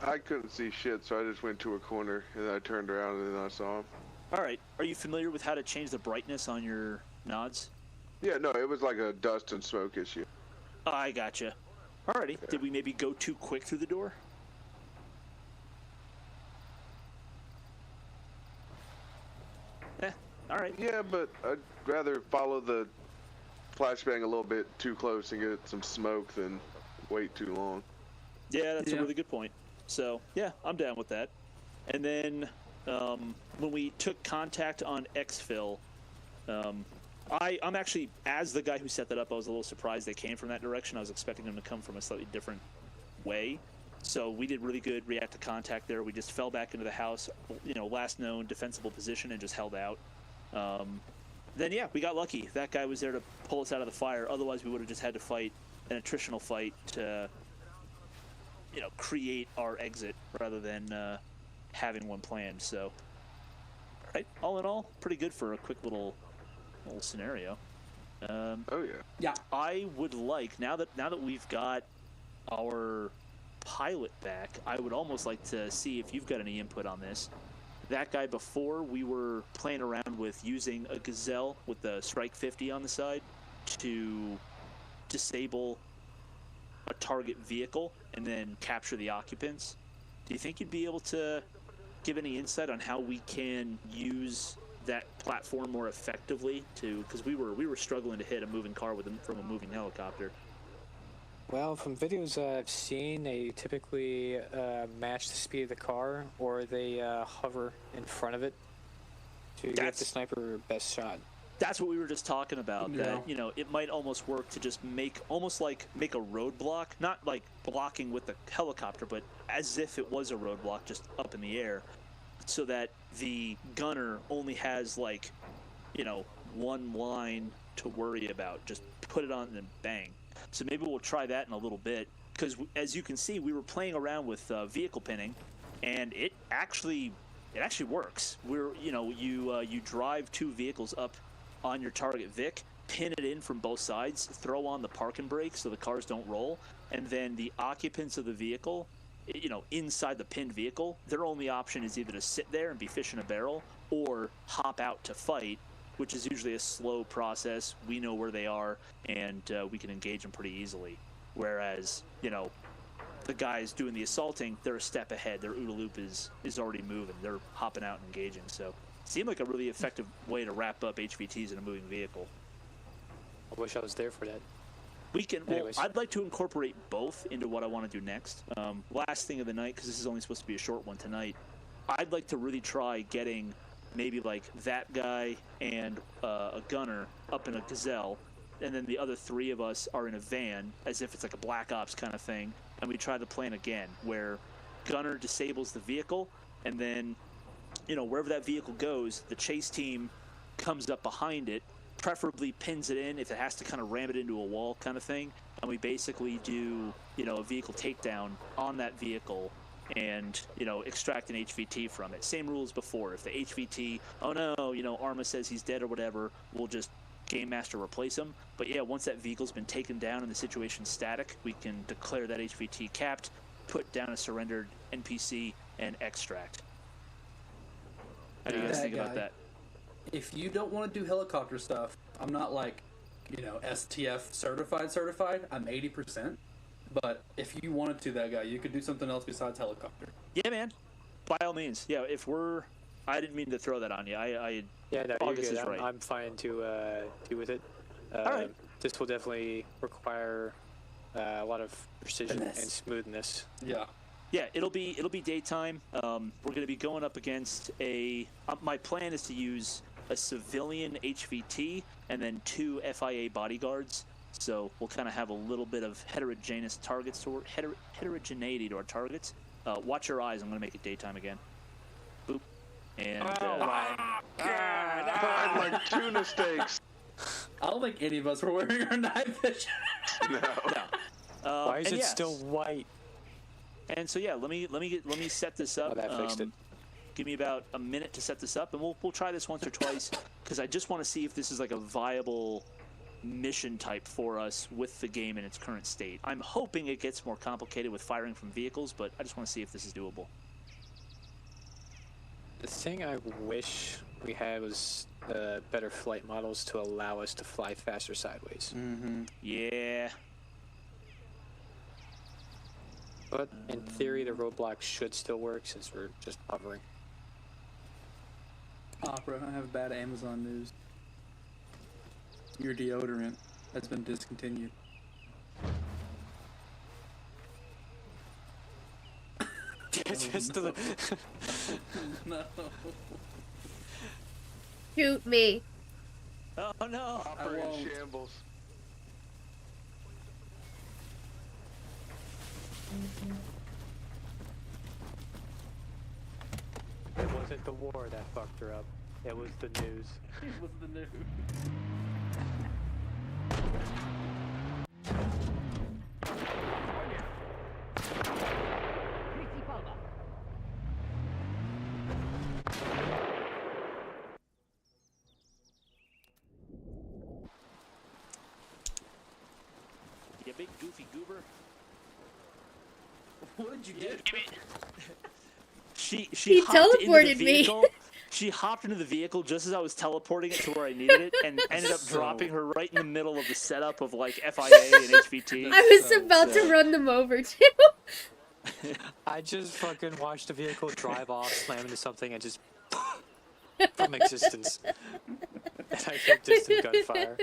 I couldn't see shit, so I just went to a corner, and then I turned around, and then I saw him. All right. Are you familiar with how to change the brightness on your nods? Yeah, no, it was like a dust and smoke issue. I gotcha. Alrighty. Yeah. Did we maybe go too quick through the door? Alright. Yeah, but I'd rather follow the flashbang a little bit too close and get some smoke than wait too long. Yeah, that's a really good point. So, yeah, I'm down with that. And then, when we took contact on exfil, I'm actually, as the guy who set that up, I was a little surprised they came from that direction. I was expecting them to come from a slightly different way. So we did really good react to contact there. We just fell back into the house, last known defensible position, and just held out. Then, yeah, we got lucky. That guy was there to pull us out of the fire. Otherwise, we would have just had to fight an attritional fight to, create our exit rather than having one planned. So, all in all, pretty good for a quick little scenario. Oh yeah. Yeah. I would like now that we've got our pilot back, I would almost like to see if you've got any input on this. That guy before, we were playing around with using a Gazelle with the Strike 50 on the side to disable a target vehicle and then capture the occupants. Do you think you'd be able to give any insight on how we can use that platform more effectively because we were struggling to hit a moving car from a moving helicopter? Well, from videos I've seen, they typically match the speed of the car, or they hover in front of it to get the sniper best shot. That's what we were just talking about. Yeah. That it might almost work to just make a roadblock, not like blocking with the helicopter, but as if it was a roadblock just up in the air, so that the gunner only has one line to worry about. Just put it on and then bang. So maybe we'll try that in a little bit, because as you can see, we were playing around with vehicle pinning, and it actually works. You drive two vehicles up on your target Vic, pin it in from both sides, throw on the parking brake so the cars don't roll, and then the occupants of the vehicle, inside the pinned vehicle, their only option is either to sit there and be fish in a barrel or hop out to fight, which is usually a slow process. We know where they are, and we can engage them pretty easily. Whereas, the guys doing the assaulting, they're a step ahead. Their OODA loop is already moving. They're hopping out and engaging. So, seemed like a really effective way to wrap up HVTs in a moving vehicle. I wish I was there for that. We can. Well, Anyways. I'd like to incorporate both into what I want to do next. Last thing of the night, because this is only supposed to be a short one tonight. I'd like to really try getting maybe like that guy and a gunner up in a Gazelle, and then the other three of us are in a van, as if it's like a Black Ops kind of thing, and we try the plan again, where gunner disables the vehicle, and then, wherever that vehicle goes, the chase team comes up behind it, preferably pins it in if it has to kind of ram it into a wall kind of thing, and we basically do, a vehicle takedown on that vehicle, and extract an HVT from it. Same rules before. If the HVT, oh no, Arma says he's dead or whatever, we'll just Game Master replace him. But yeah, once that vehicle's been taken down and the situation's static, we can declare that HVT capped, put down a surrendered NPC, and extract. How do you guys think about that? If you don't want to do helicopter stuff, I'm not like, STF certified. I'm 80%. But if you wanted to, that guy, you could do something else besides helicopter. Yeah, man. By all means. Yeah, I didn't mean to throw that on you. Yeah, no, August you're good. is right. I'm fine to do with it. All right. This will definitely require a lot of precision Finesse. and smoothness. Yeah. Yeah, it'll be daytime. We're going to be going up against my plan is to use a civilian HVT and then 2 FIA bodyguards. So we'll kind of have a little bit of heterogeneous targets or heterogeneity to our targets. Watch your eyes. I'm going to make it daytime again. Boop. And I like tuna steaks. I don't think any of us were wearing our night vision. No. Why is and it yeah, still white? And so yeah, let me set this up. Oh, that fixed it. Give me about a minute to set this up, and we'll try this once or twice because I just want to see if this is like a viable mission type for us with the game in its current state. I'm hoping it gets more complicated with firing from vehicles, but I just want to see if this is doable. The thing I wish we had was better flight models to allow us to fly faster sideways. Mm-hmm. Yeah. But in theory, the roadblock should still work since we're just hovering. Opera, I have bad Amazon news. Your deodorant has been discontinued. Just to the... No. Shoot me. Oh no. Opera in won't. shambles. It wasn't the war that fucked her up. It was the news. It was the news. You big goofy goober. What did you do? She He hopped into teleported the me. vehicle. She hopped into the vehicle just as I was teleporting it to where I needed it, and ended up dropping her right in the middle of the setup of like FIA and HVT. I was So about to sad. run them over too. I just fucking watched the vehicle drive off, slam into something, and just from existence. And I heard distant gunfire.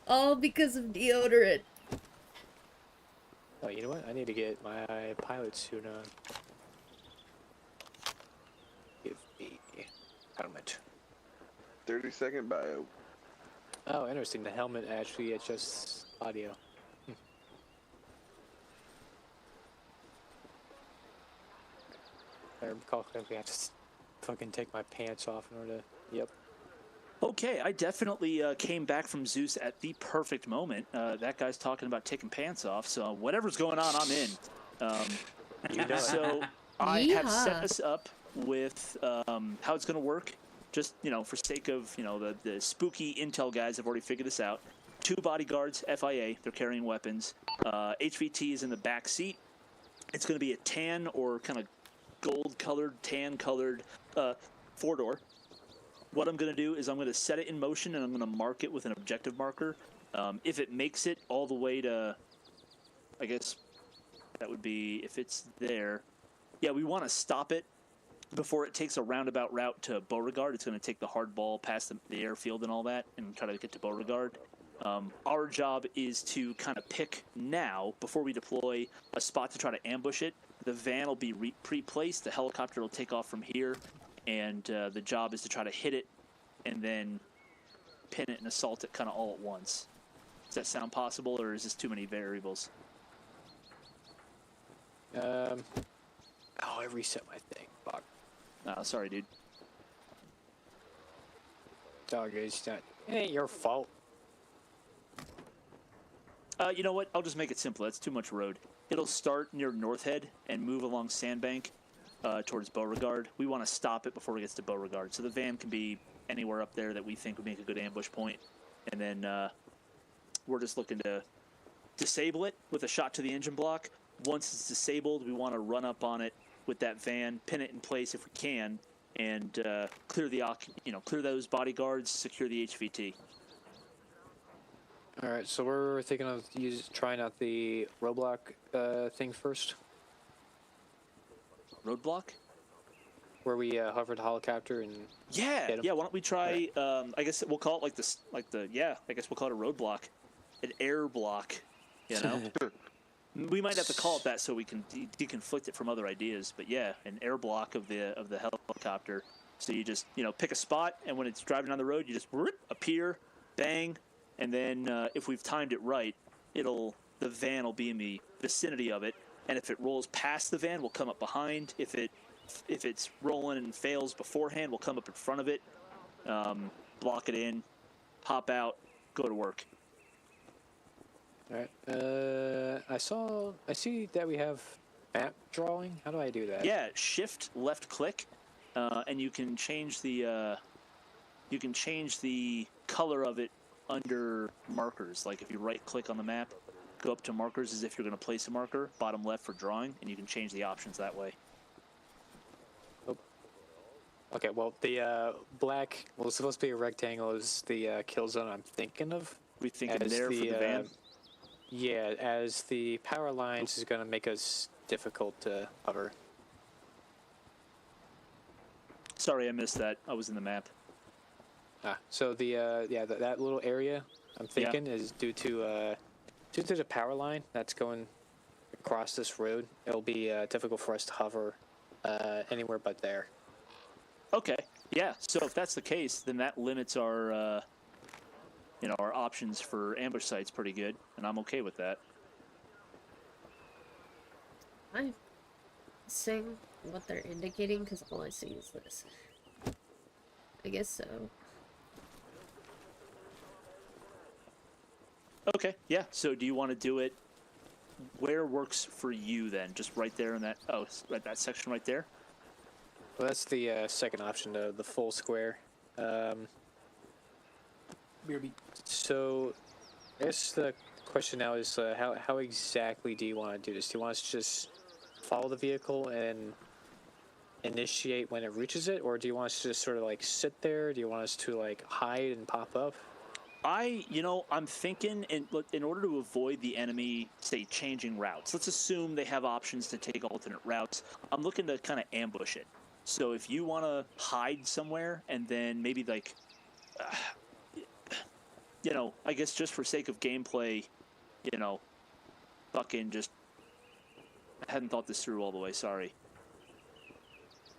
All because of deodorant. Oh, you know what? I need to get my pilot suit on. Give me helmet. 30-second bio. Oh, interesting. The helmet actually adjusts audio. I recall correctly, I have to fucking take my pants off in order to... Yep. Okay, I definitely came back from Zeus at the perfect moment. That guy's talking about taking pants off, so whatever's going on, I'm in. You know it. So I have Yeehaw. set us up with how it's going to work. Just, for sake of, the spooky intel guys have already figured this out. 2 bodyguards, FIA, they're carrying weapons. HVT is in the back seat. It's going to be a tan or kind of gold-colored, tan-colored 4-door. What I'm going to do is I'm going to set it in motion, and I'm going to mark it with an objective marker. If it makes it all the way to, I guess that would be, if it's there. Yeah, we want to stop it before it takes a roundabout route to Beauregard. It's going to take the hard ball past the airfield and all that and try to get to Beauregard. Our job is to kind of pick now, before we deploy, a spot to try to ambush it. The van will be pre-placed. The helicopter will take off from here. And the job is to try to hit it and then pin it and assault it kind of all at once. Does that sound possible, or is this too many variables? Oh, I reset my thing. Fuck. Sorry, dude. Dog, it's not... It ain't your fault. You know what? I'll just make it simple. That's too much road. It'll start near North Head and move along Sandbank towards Beauregard. We want to stop it before it gets to Beauregard. So the van can be anywhere up there that we think would make a good ambush point. And then we're just looking to disable it with a shot to the engine block. Once it's disabled, we want to run up on it with that van, pin it in place if we can, and clear those bodyguards, secure the HVT. All right, so we're thinking of trying out the roadblock thing first, Roadblock? where we hover the helicopter and Yeah, hit 'em. yeah. Why don't we try? I guess we'll call it like this, I guess we'll call it a roadblock, an air block. You know, we might have to call it that so we can deconflict it from other ideas. But yeah, an air block of the helicopter. So you just pick a spot, and when it's driving down the road, you just appear, bang, and then if we've timed it right, the van will be in the vicinity of it, and if it rolls past the van, we'll come up behind. If it's rolling and fails beforehand, we'll come up in front of it, block it in, pop out, go to work. All right. I see that we have map drawing. How do I do that? Yeah, shift left click, and you can change the color of it under markers. Like if you right click on the map, go up to markers as if you're going to place a marker, bottom left for drawing, and you can change the options that way. Okay, well, the black, well, it's supposed to be a rectangle, is the kill zone I'm thinking of. We think in As there for the van. Yeah, as the power lines is going to make us difficult to hover. Sorry, I missed that. I was in the map. So that little area I'm thinking is due to the power line that's going across this road. It'll be difficult for us to hover anywhere but there. Okay. Yeah. So if that's the case, then that limits our our options for ambush sites pretty good, and I'm okay with that. I'm seeing what they're indicating because all I see is this. I guess so. Okay. Yeah. So do you want to do it? Where works for you then? Just right there in that that section right there. Well, that's the second option, the full square. So, I guess the question now is how exactly do you want to do this? Do you want us to just follow the vehicle and initiate when it reaches it, or do you want us to just sort of like sit there? Do you want us to like hide and pop up? I'm thinking in order to avoid the enemy, say, changing routes. Let's assume they have options to take alternate routes. I'm looking to kind of ambush it. So if you want to hide somewhere and then maybe like, I guess just for sake of gameplay, fucking just, I hadn't thought this through all the way, sorry.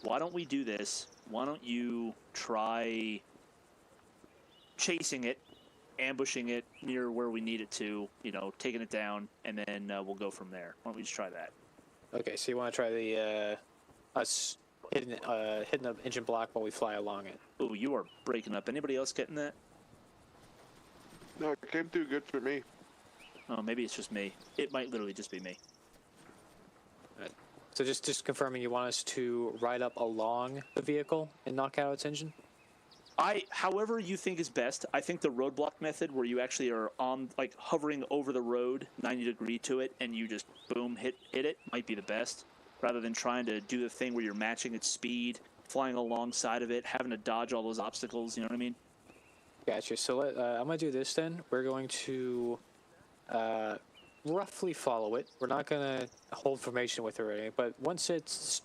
Why don't we do this? Why don't you try chasing it, ambushing it near where we need it to, taking it down, and then we'll go from there. Why don't we just try that? Okay, so you want to try the us hitting the engine block while we fly along it. Oh, you are breaking up. Anybody else getting that? No, it came through good for me. Oh, maybe it's just me. It might literally just be me. So just confirming, you want us to ride up along the vehicle and knock out its engine? However you think is best. I think the roadblock method, where you actually are on, like, hovering over the road, 90 degree to it, and you just boom hit it, might be the best, rather than trying to do the thing where you're matching its speed, flying alongside of it, having to dodge all those obstacles. You know what I mean? Gotcha. So I'm going to do this then. We're going to roughly follow it. We're not going to hold formation with it or anything, but once it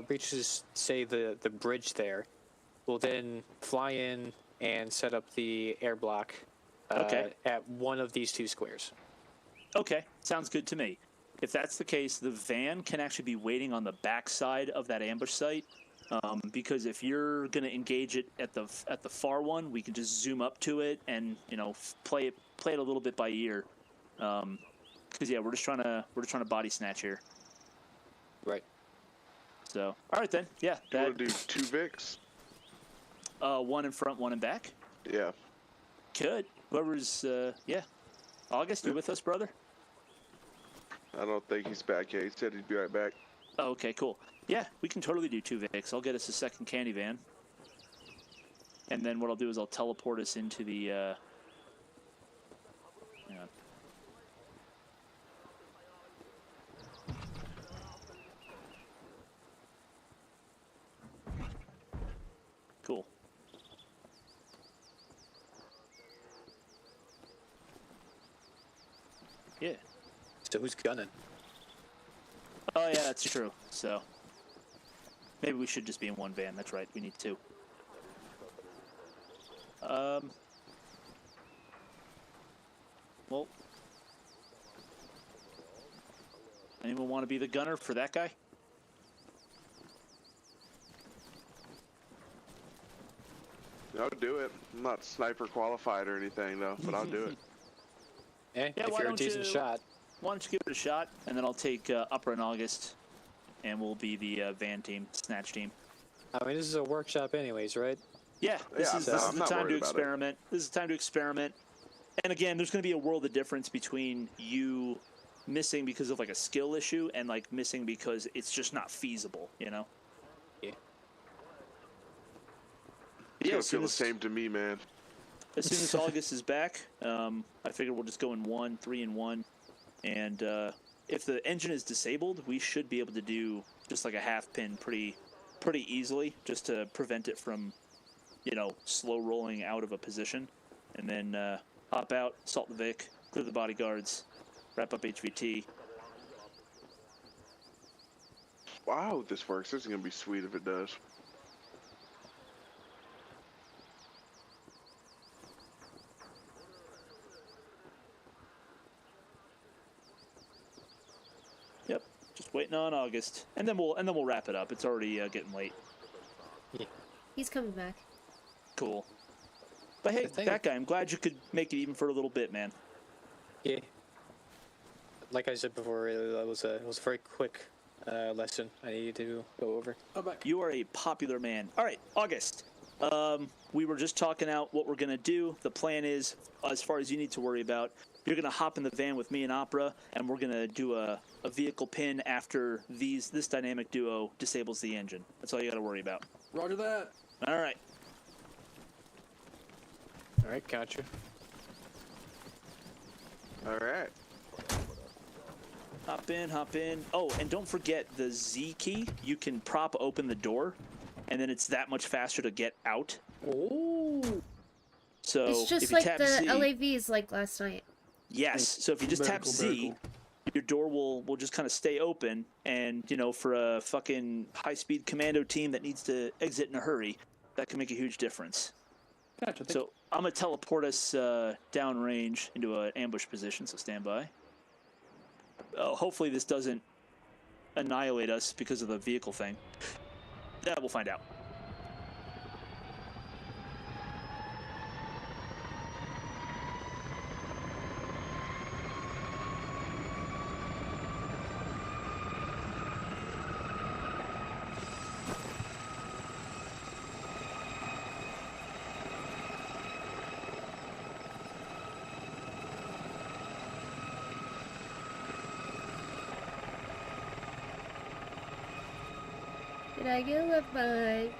reaches, say, the bridge there, we'll then fly in and set up the air block at one of these two squares. Okay, sounds good to me. If that's the case, the van can actually be waiting on the backside of that ambush site. Because if you're going to engage it at the far one, we can just zoom up to it and play it a little bit by ear. Because we're just trying to body snatch here. Right. So all right then, yeah. You want to do 2 Vics? One in front, one in back. Yeah. Could whoever's August, you with us, brother? I don't think he's back yet. He said he'd be right back. Oh, okay, cool. Yeah, we can totally do 2 Vics. I'll get us a second candy van. And then what I'll do is I'll teleport us into the, hang on. Cool. Yeah. So who's gunning? Oh, yeah, that's true. So, maybe we should just be in one van. That's right. We need 2. Well, anyone want to be the gunner for that guy? I'll do it. I'm not sniper qualified or anything, though, but I'll do it. Yeah, Yeah, if why you're a don't decent you- shot. Why don't you give it a shot, and then I'll take Upper in August, and we'll be the van team, snatch team. I mean, this is a workshop anyways, right? Yeah, this Yeah, is I'm the not time to worried about it. experiment. This is the time to experiment. And again, there's going to be a world of difference between you missing because of like a skill issue and like missing because it's just not feasible, you know? Yeah. It's Yeah, gonna feel the same to me, man. as soon as August is back, I figure we'll just go in 1, 3 and 1. And if the engine is disabled, we should be able to do just like a half pin pretty easily, just to prevent it from, you know, slow rolling out of a position. And then hop out, assault the Vic, clear the bodyguards, wrap up HVT. Wow, this works. This is gonna be sweet if it does. Yep, just waiting on August, and then we'll wrap it up. It's already getting late. He's coming back. Cool. But hey, The thing- that guy, I'm glad you could make it even for a little bit, man. Yeah. Like I said before, it was a very quick lesson I needed to go over. I'm back. You are a popular man. All right, August. We were just talking out what we're going to do. The plan is, as far as you need to worry about, you're going to hop in the van with me and Opera, and we're going to do a vehicle pin after this dynamic duo disables the engine. That's all you got to worry about. Roger that. All right. All right, gotcha. All right. Hop in. Oh, and don't forget the Z key. You can prop open the door, and then it's that much faster to get out. Oh. So It's if just you like tap the Z, LAVs like last night. yes. So if you just tap Miracle, Z, miracle. your door will just kind of stay open. And you know, for a fucking high-speed commando team that needs to exit in a hurry, that can make a huge difference. Gotcha. So I'm gonna teleport us downrange into an ambush position. So stand by. Hopefully this doesn't annihilate us because of the vehicle thing. Yeah, we'll find out. Did I get left behind?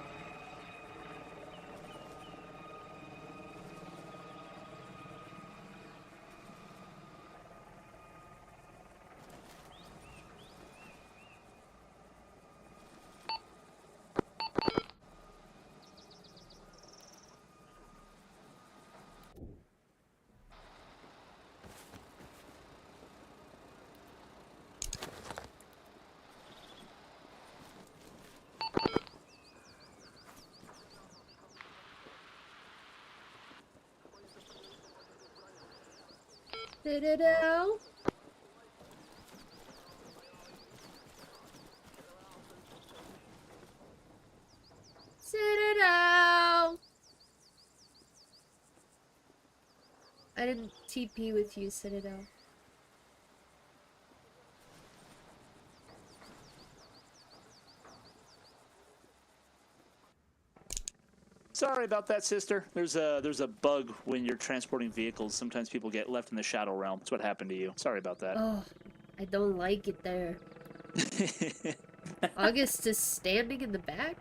Da-da-da. Da-da-da. I didn't TP with you, Citadel. Sorry about that, sister. There's a bug when you're transporting vehicles. Sometimes people get left in the shadow realm. That's what happened to you. Sorry about that. Oh, I don't like it there. August is standing in the back?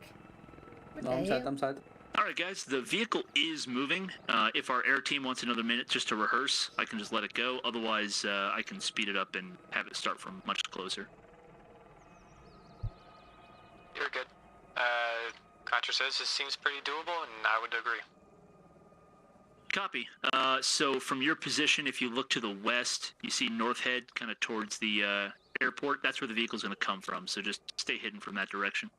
What No, the I'm hell? side. I'm side. All right, guys, the vehicle is moving. If our air team wants another minute just to rehearse, I can just let it go. Otherwise, I can speed it up and have it start from much closer. You're good. Contra says this seems pretty doable, and I would agree. Copy. So from your position, if you look to the west, you see North Head kind of towards the airport. That's where the vehicle's going to come from, so just stay hidden from that direction.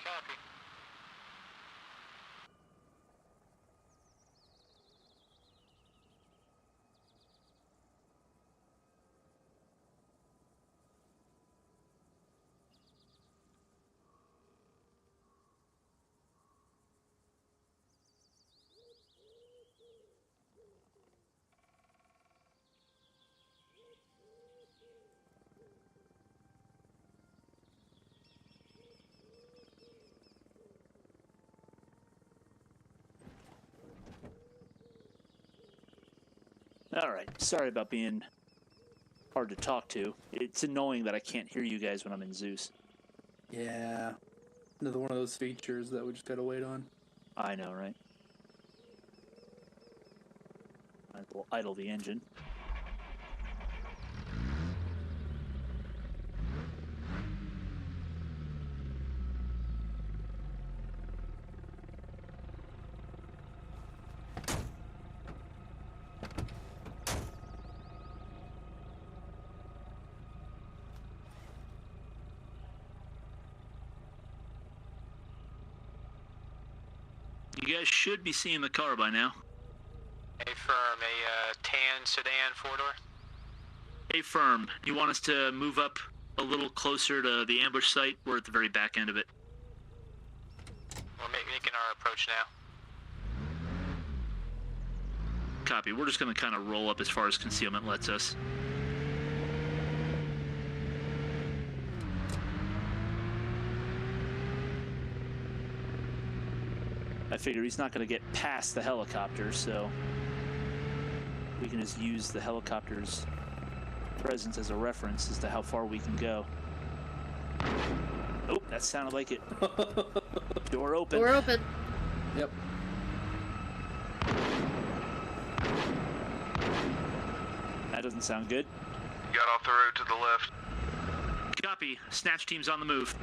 Copy. All right. Sorry about being hard to talk to. It's annoying that I can't hear you guys when I'm in Zeus. Yeah. Another one of those features that we just gotta wait on. I know, right? I will idle the engine. You guys should be seeing the car by now. A firm, a tan sedan 4-door. Hey, firm, you want us to move up a little closer to the ambush site? We're at the very back end of it. We're making our approach now. Copy. We're just going to kind of roll up as far as concealment lets us. I figure he's not going to get past the helicopter, so we can just use the helicopter's presence as a reference as to how far we can go. Oh, that sounded like it. Door open. Door open. Yep. That doesn't sound good. Got off the road to the left. Copy. Snatch team's on the move.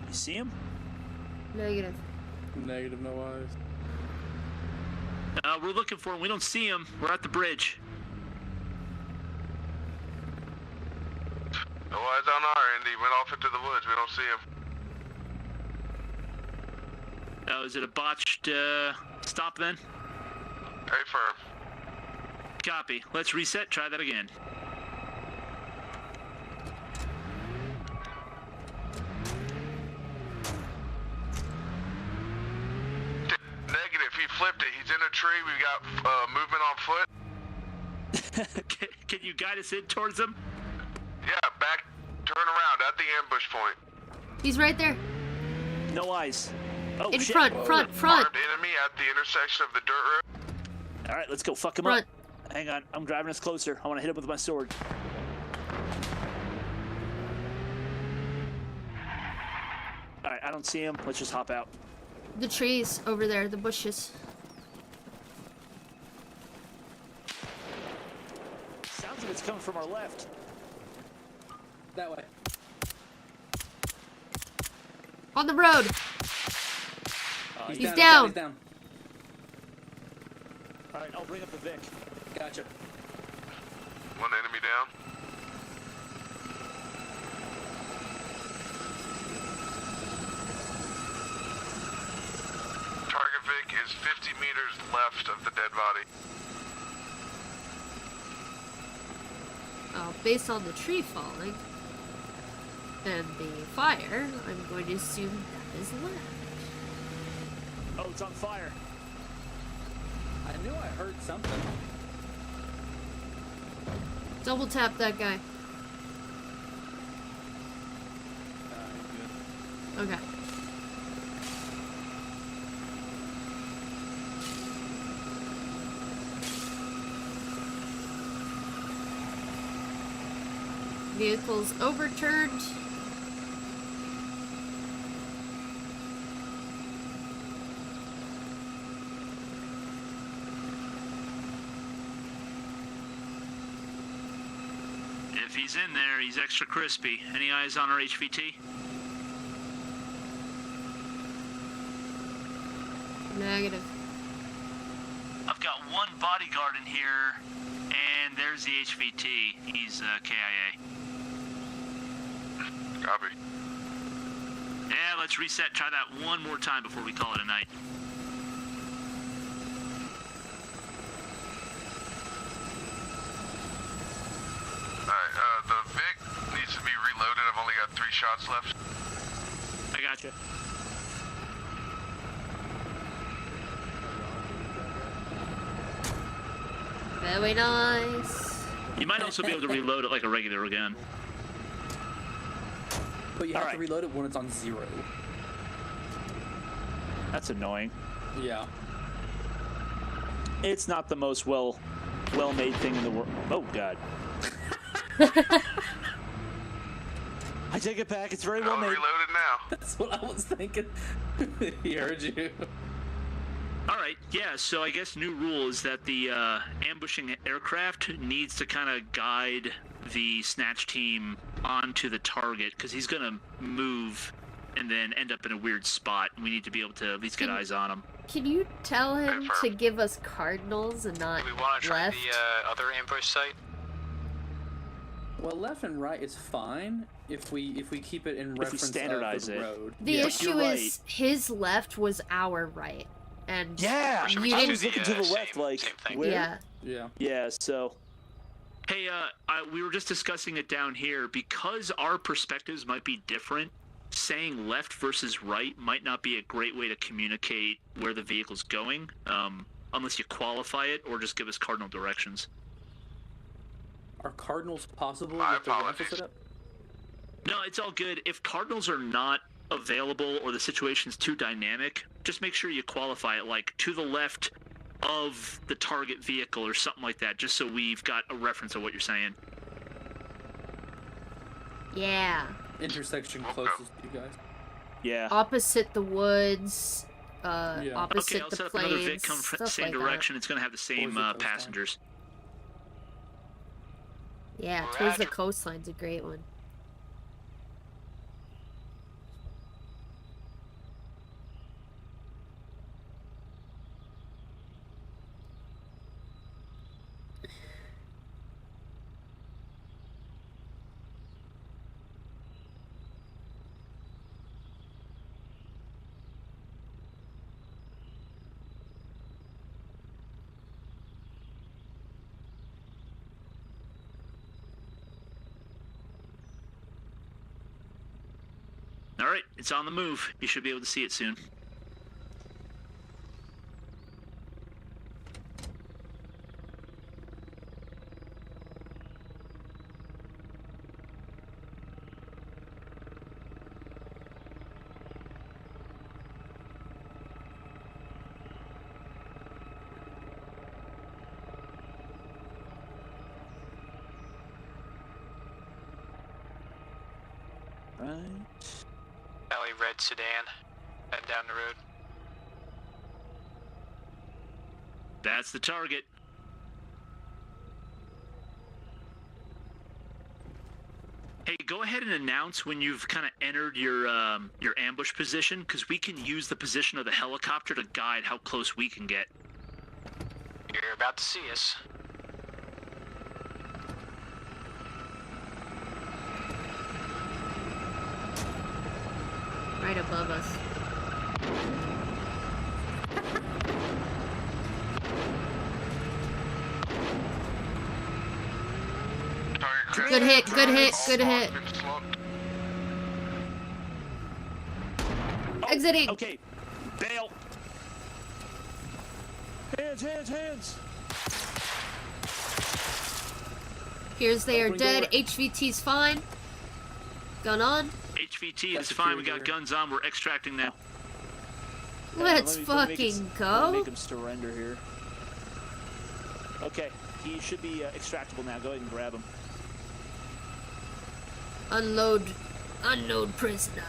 You see him? Negative. Negative, no eyes. We're looking for him. We don't see him. We're at the bridge. No eyes on our end. He went off into the woods. We don't see him. Is it a botched stop then? Hey, firm. Copy. Let's reset. Try that again. Negative. He flipped it. He's in a tree. We got movement on foot. Can you guide us in towards him? Yeah, back. Turn around at the ambush point. He's right there. No eyes. Oh, In shit. front, front. Armed enemy at the intersection of the dirt road. All right, let's go fuck him Front. up. Hang on. I'm driving us closer. I want to hit him with my sword. All right, I don't see him. Let's just hop out. The trees over there, the bushes. Sounds like it's coming from our left. That way. On the road. He's down. down. He's down. All right, I'll bring up the Vic. Gotcha. One enemy down. Target Vic is 50 meters left of the dead body. Based on the tree falling and the fire, I'm going to assume that is left. Oh, it's on fire. I knew I heard something. Double tap that guy. Okay. Vehicles overturned. If he's in there, he's extra crispy. Any eyes on our HVT? Negative. I've got one bodyguard in here, and there's the HVT. He's KIA. Copy. Yeah, let's reset. Try that one more time before we call it a night. Alright, the Vic needs to be reloaded. I've only got 3 shots left. I gotcha. Very nice. You might also be able to reload it like a regular gun. But you have Alright. to reload it when it's on 0. That's annoying. Yeah. It's not the most well-made thing in the world. Oh God. I take it back. It's very well I'll made. reload it now. That's what I was thinking. He heard you. All right, yeah, so I guess new rule is that the ambushing aircraft needs to kind of guide the snatch team onto the target, because he's going to move and then end up in a weird spot. We need to be able to at least get eyes on him. Can you tell him Confirm. to give us cardinals and not Do we want to try left? the other ambush site? Well, left and right is fine if we keep it in reference standardize of the it. road. The Yeah. issue You're is his left was our right, and Yeah, Should we you just I do was didn't. looking to the same- left, like same thing? where? Yeah. Yeah. Yeah. So Hey, we were just discussing it down here. Because our perspectives might be different, saying left versus right might not be a great way to communicate where the vehicle's going, unless you qualify it or just give us cardinal directions. Are cardinals possible My with the rifle apologies. setup? No, it's all good. If cardinals are not available or the situation's too dynamic, just make sure you qualify it like to the left of the target vehicle or something like that, just so we've got a reference of what you're saying. Yeah. Intersection closest to you guys. yeah. Opposite the woods. Yeah. Opposite Okay, I'll the set up another plains. Vic, come stuff same like direction. It's going to have the same Towards the coastline. passengers. That. Yeah, towards the Roger. coastline's a great one. All right, it's on the move. You should be able to see it soon. Right. Alley red sedan. Head down the road. That's the target. Hey, go ahead and announce when you've kind of entered your ambush position, because we can use the position of the helicopter to guide how close we can get. You're about to see us. Right above us. Good hit, good hit, good hit. Exiting. Okay. Bail. Hands, hands, hands. Here's they are Opening dead. door. HVT's fine. Gun on. HVT, That's it's fine. We secure got here. guns on. We're extracting now. Let's Let me make fucking Let me go. make him surrender here. Okay, he should be extractable now. Go ahead and grab him. Unload prisoner.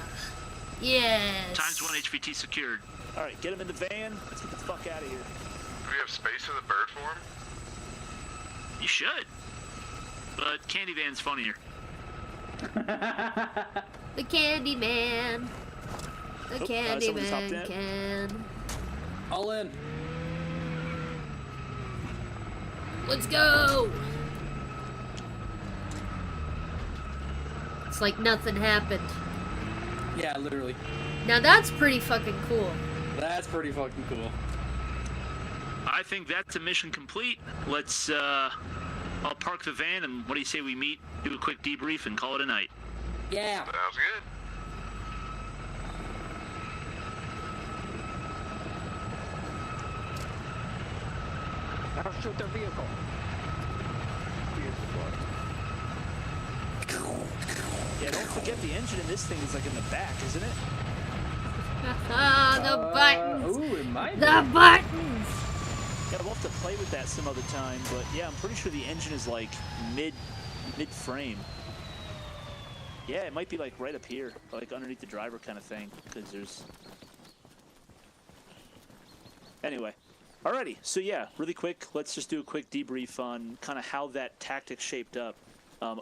Yes. Times 1 HVT secured. All right, get him in the van. Let's get the fuck out of here. Do we have space in the bird form? You should. But Candy Van's funnier. The Candy Man. The Oh, Candy someone's hopped Man in. can. All in. Let's go. It's like nothing happened. Yeah, literally. Now that's pretty fucking cool. That's pretty fucking cool. I think that's a mission complete. Let's, I'll park the van, and what do you say we meet, do a quick debrief, and call it a night? Yeah. Sounds good. I'll shoot the vehicle. Yeah, don't forget the engine in this thing is like in the back, isn't it? The buttons. Ooh, it might be. The buttons. Yeah, we'll have to play with that some other time, but yeah, I'm pretty sure the engine is like mid-frame. Yeah, it might be like right up here, like underneath the driver kind of thing, because there's... Anyway. Alrighty, so yeah, really quick, let's just do a quick debrief on kind of how that tactic shaped up.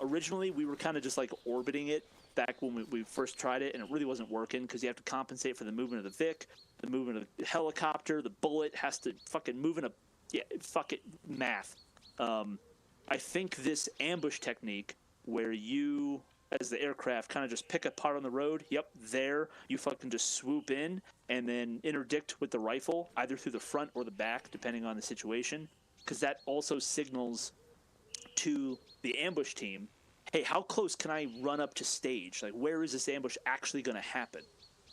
Originally, we were kind of just like orbiting it back when we first tried it, and it really wasn't working because you have to compensate for the movement of the Vic, the movement of the helicopter, the bullet has to fucking move in a... Yeah, fuck it, math. I think this ambush technique where you, as the aircraft, kind of just pick a part on the road, yep, there, you fucking just swoop in and then interdict with the rifle, either through the front or the back, depending on the situation, because that also signals to the ambush team, hey, how close can I run up to stage? Like, where is this ambush actually going to happen?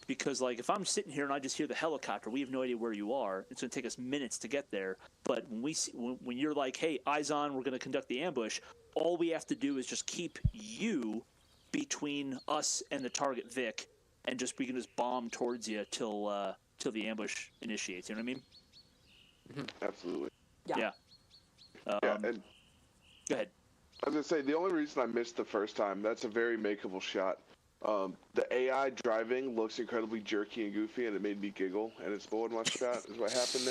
Because, like, if I'm sitting here and I just hear the helicopter, we have no idea where you are. It's going to take us minutes to get there. But when when you're like, hey, eyes on, we're going to conduct the ambush, all we have to do is just keep you between us and the target Vic, and we can just bomb towards you till the ambush initiates. You know what I mean? Absolutely. Yeah. Yeah, and Go ahead. I was gonna say the only reason I missed the first time, that's a very makeable shot. The AI driving looks incredibly jerky and goofy, and it made me giggle, and it spoiled my shot. Is what happened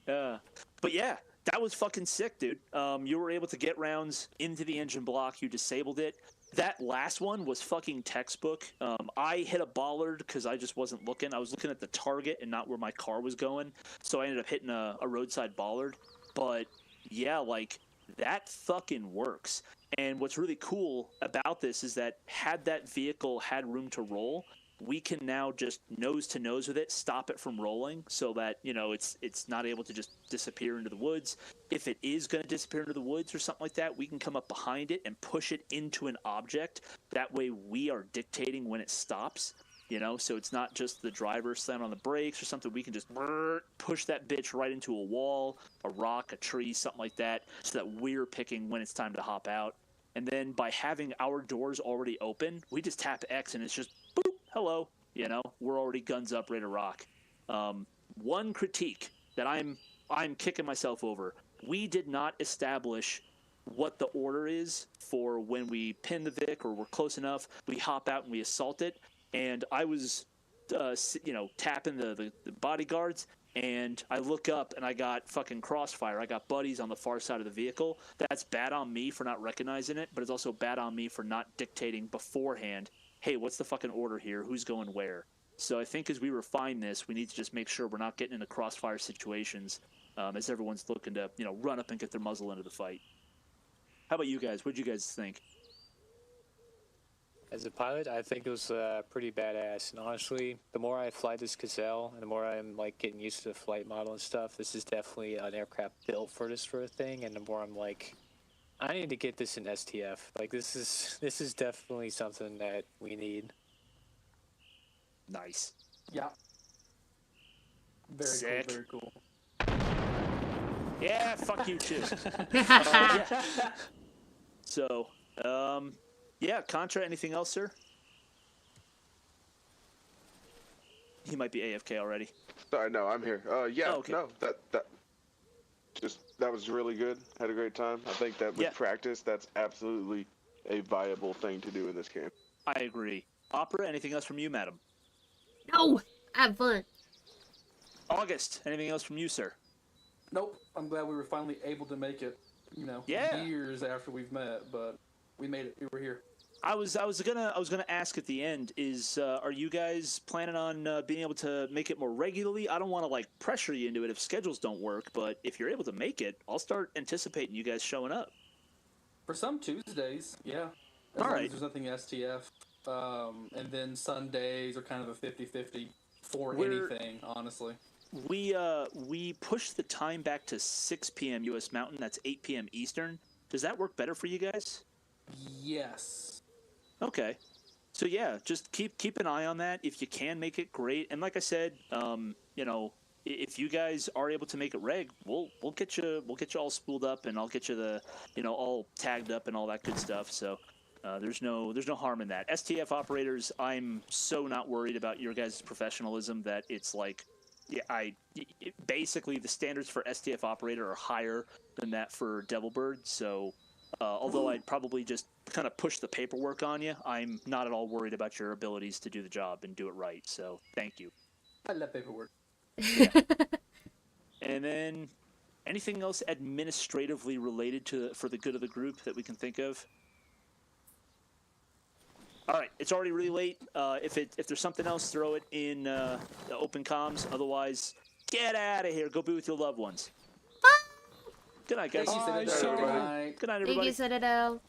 there. But yeah, that was fucking sick, dude. You were able to get rounds into the engine block. You disabled it. That last one was fucking textbook. I hit a bollard because I just wasn't looking. I was looking at the target and not where my car was going. So I ended up hitting a roadside bollard. But yeah, like, that fucking works. And what's really cool about this is that had that vehicle had room to roll, we can now just nose to nose with it, stop it from rolling so that, you know, it's not able to just disappear into the woods. If it is going to disappear into the woods or something like that, we can come up behind it and push it into an object. That way we are dictating when it stops, you know, so it's not just the driver slamming on the brakes or something. We can just push that bitch right into a wall, a rock, a tree, something like that, so that we're picking when it's time to hop out. And then by having our doors already open, we just tap X and it's just boop, hello, you know, we're already guns up, ready to rock. One critique that I'm kicking myself over: we did not establish what the order is for when we pin the Vic or we're close enough, we hop out and we assault it. And I was, tapping the bodyguards, and I look up and I got fucking crossfire. I got buddies on the far side of the vehicle. That's bad on me for not recognizing it, but it's also bad on me for not dictating beforehand, hey, what's the fucking order here? Who's going where? So I think as we refine this, we need to just make sure we're not getting into crossfire situations as everyone's looking to, you know, run up and get their muzzle into the fight. How about you guys? What'd you guys think? As a pilot, I think it was pretty badass. And honestly, the more I fly this Gazelle, and the more I'm like getting used to the flight model and stuff, this is definitely an aircraft built for this sort of thing. And the more I'm like, I need to get this in STF. Like this is definitely something that we need. Nice. Yeah. Very Sick. cool. Very cool. Yeah, fuck you too. So, Yeah, Contra, anything else, sir? He might be AFK already. Sorry, no, I'm here. Yeah, Oh, okay. no, that was really good. Had a great time. I think that with Yeah. practice, that's absolutely a viable thing to do in this game. I agree. Opera, anything else from you, madam? No! Have fun. August, anything else from you, sir? Nope. I'm glad we were finally able to make it. Yeah. Years after we've met, but we made it. We were here. I was gonna ask at the end is are you guys planning on being able to make it more regularly? I don't want to like pressure you into it if schedules don't work, but if you're able to make it, I'll start anticipating you guys showing up. For some Tuesdays, yeah. As All long right. as there's nothing STF. And then Sundays are kind of a 50-50 for We're- anything, honestly. We pushed the time back to 6 p.m. U.S. Mountain. That's 8 p.m. Eastern. Does that work better for you guys? Yes. Okay. So yeah, just keep an eye on that. If you can make it, great. And like I said, if you guys are able to make it reg, we'll get you all spooled up, and I'll get you the all tagged up and all that good stuff. So there's no harm in that. STF operators, I'm so not worried about your guys' professionalism that it's like, yeah, basically the standards for STF operator are higher than that for Devilbird. So although I'd probably just kind of push the paperwork on you, I'm not at all worried about your abilities to do the job and do it right. So thank you. I love paperwork. And then anything else administratively related for the good of the group that we can think of? All right, it's already really late. If there's something else, throw it in the open comms. Otherwise, get out of here. Go be with your loved ones. Good night, guys. Thank you, Citadel. Good night, everybody. Thank you, Citadel.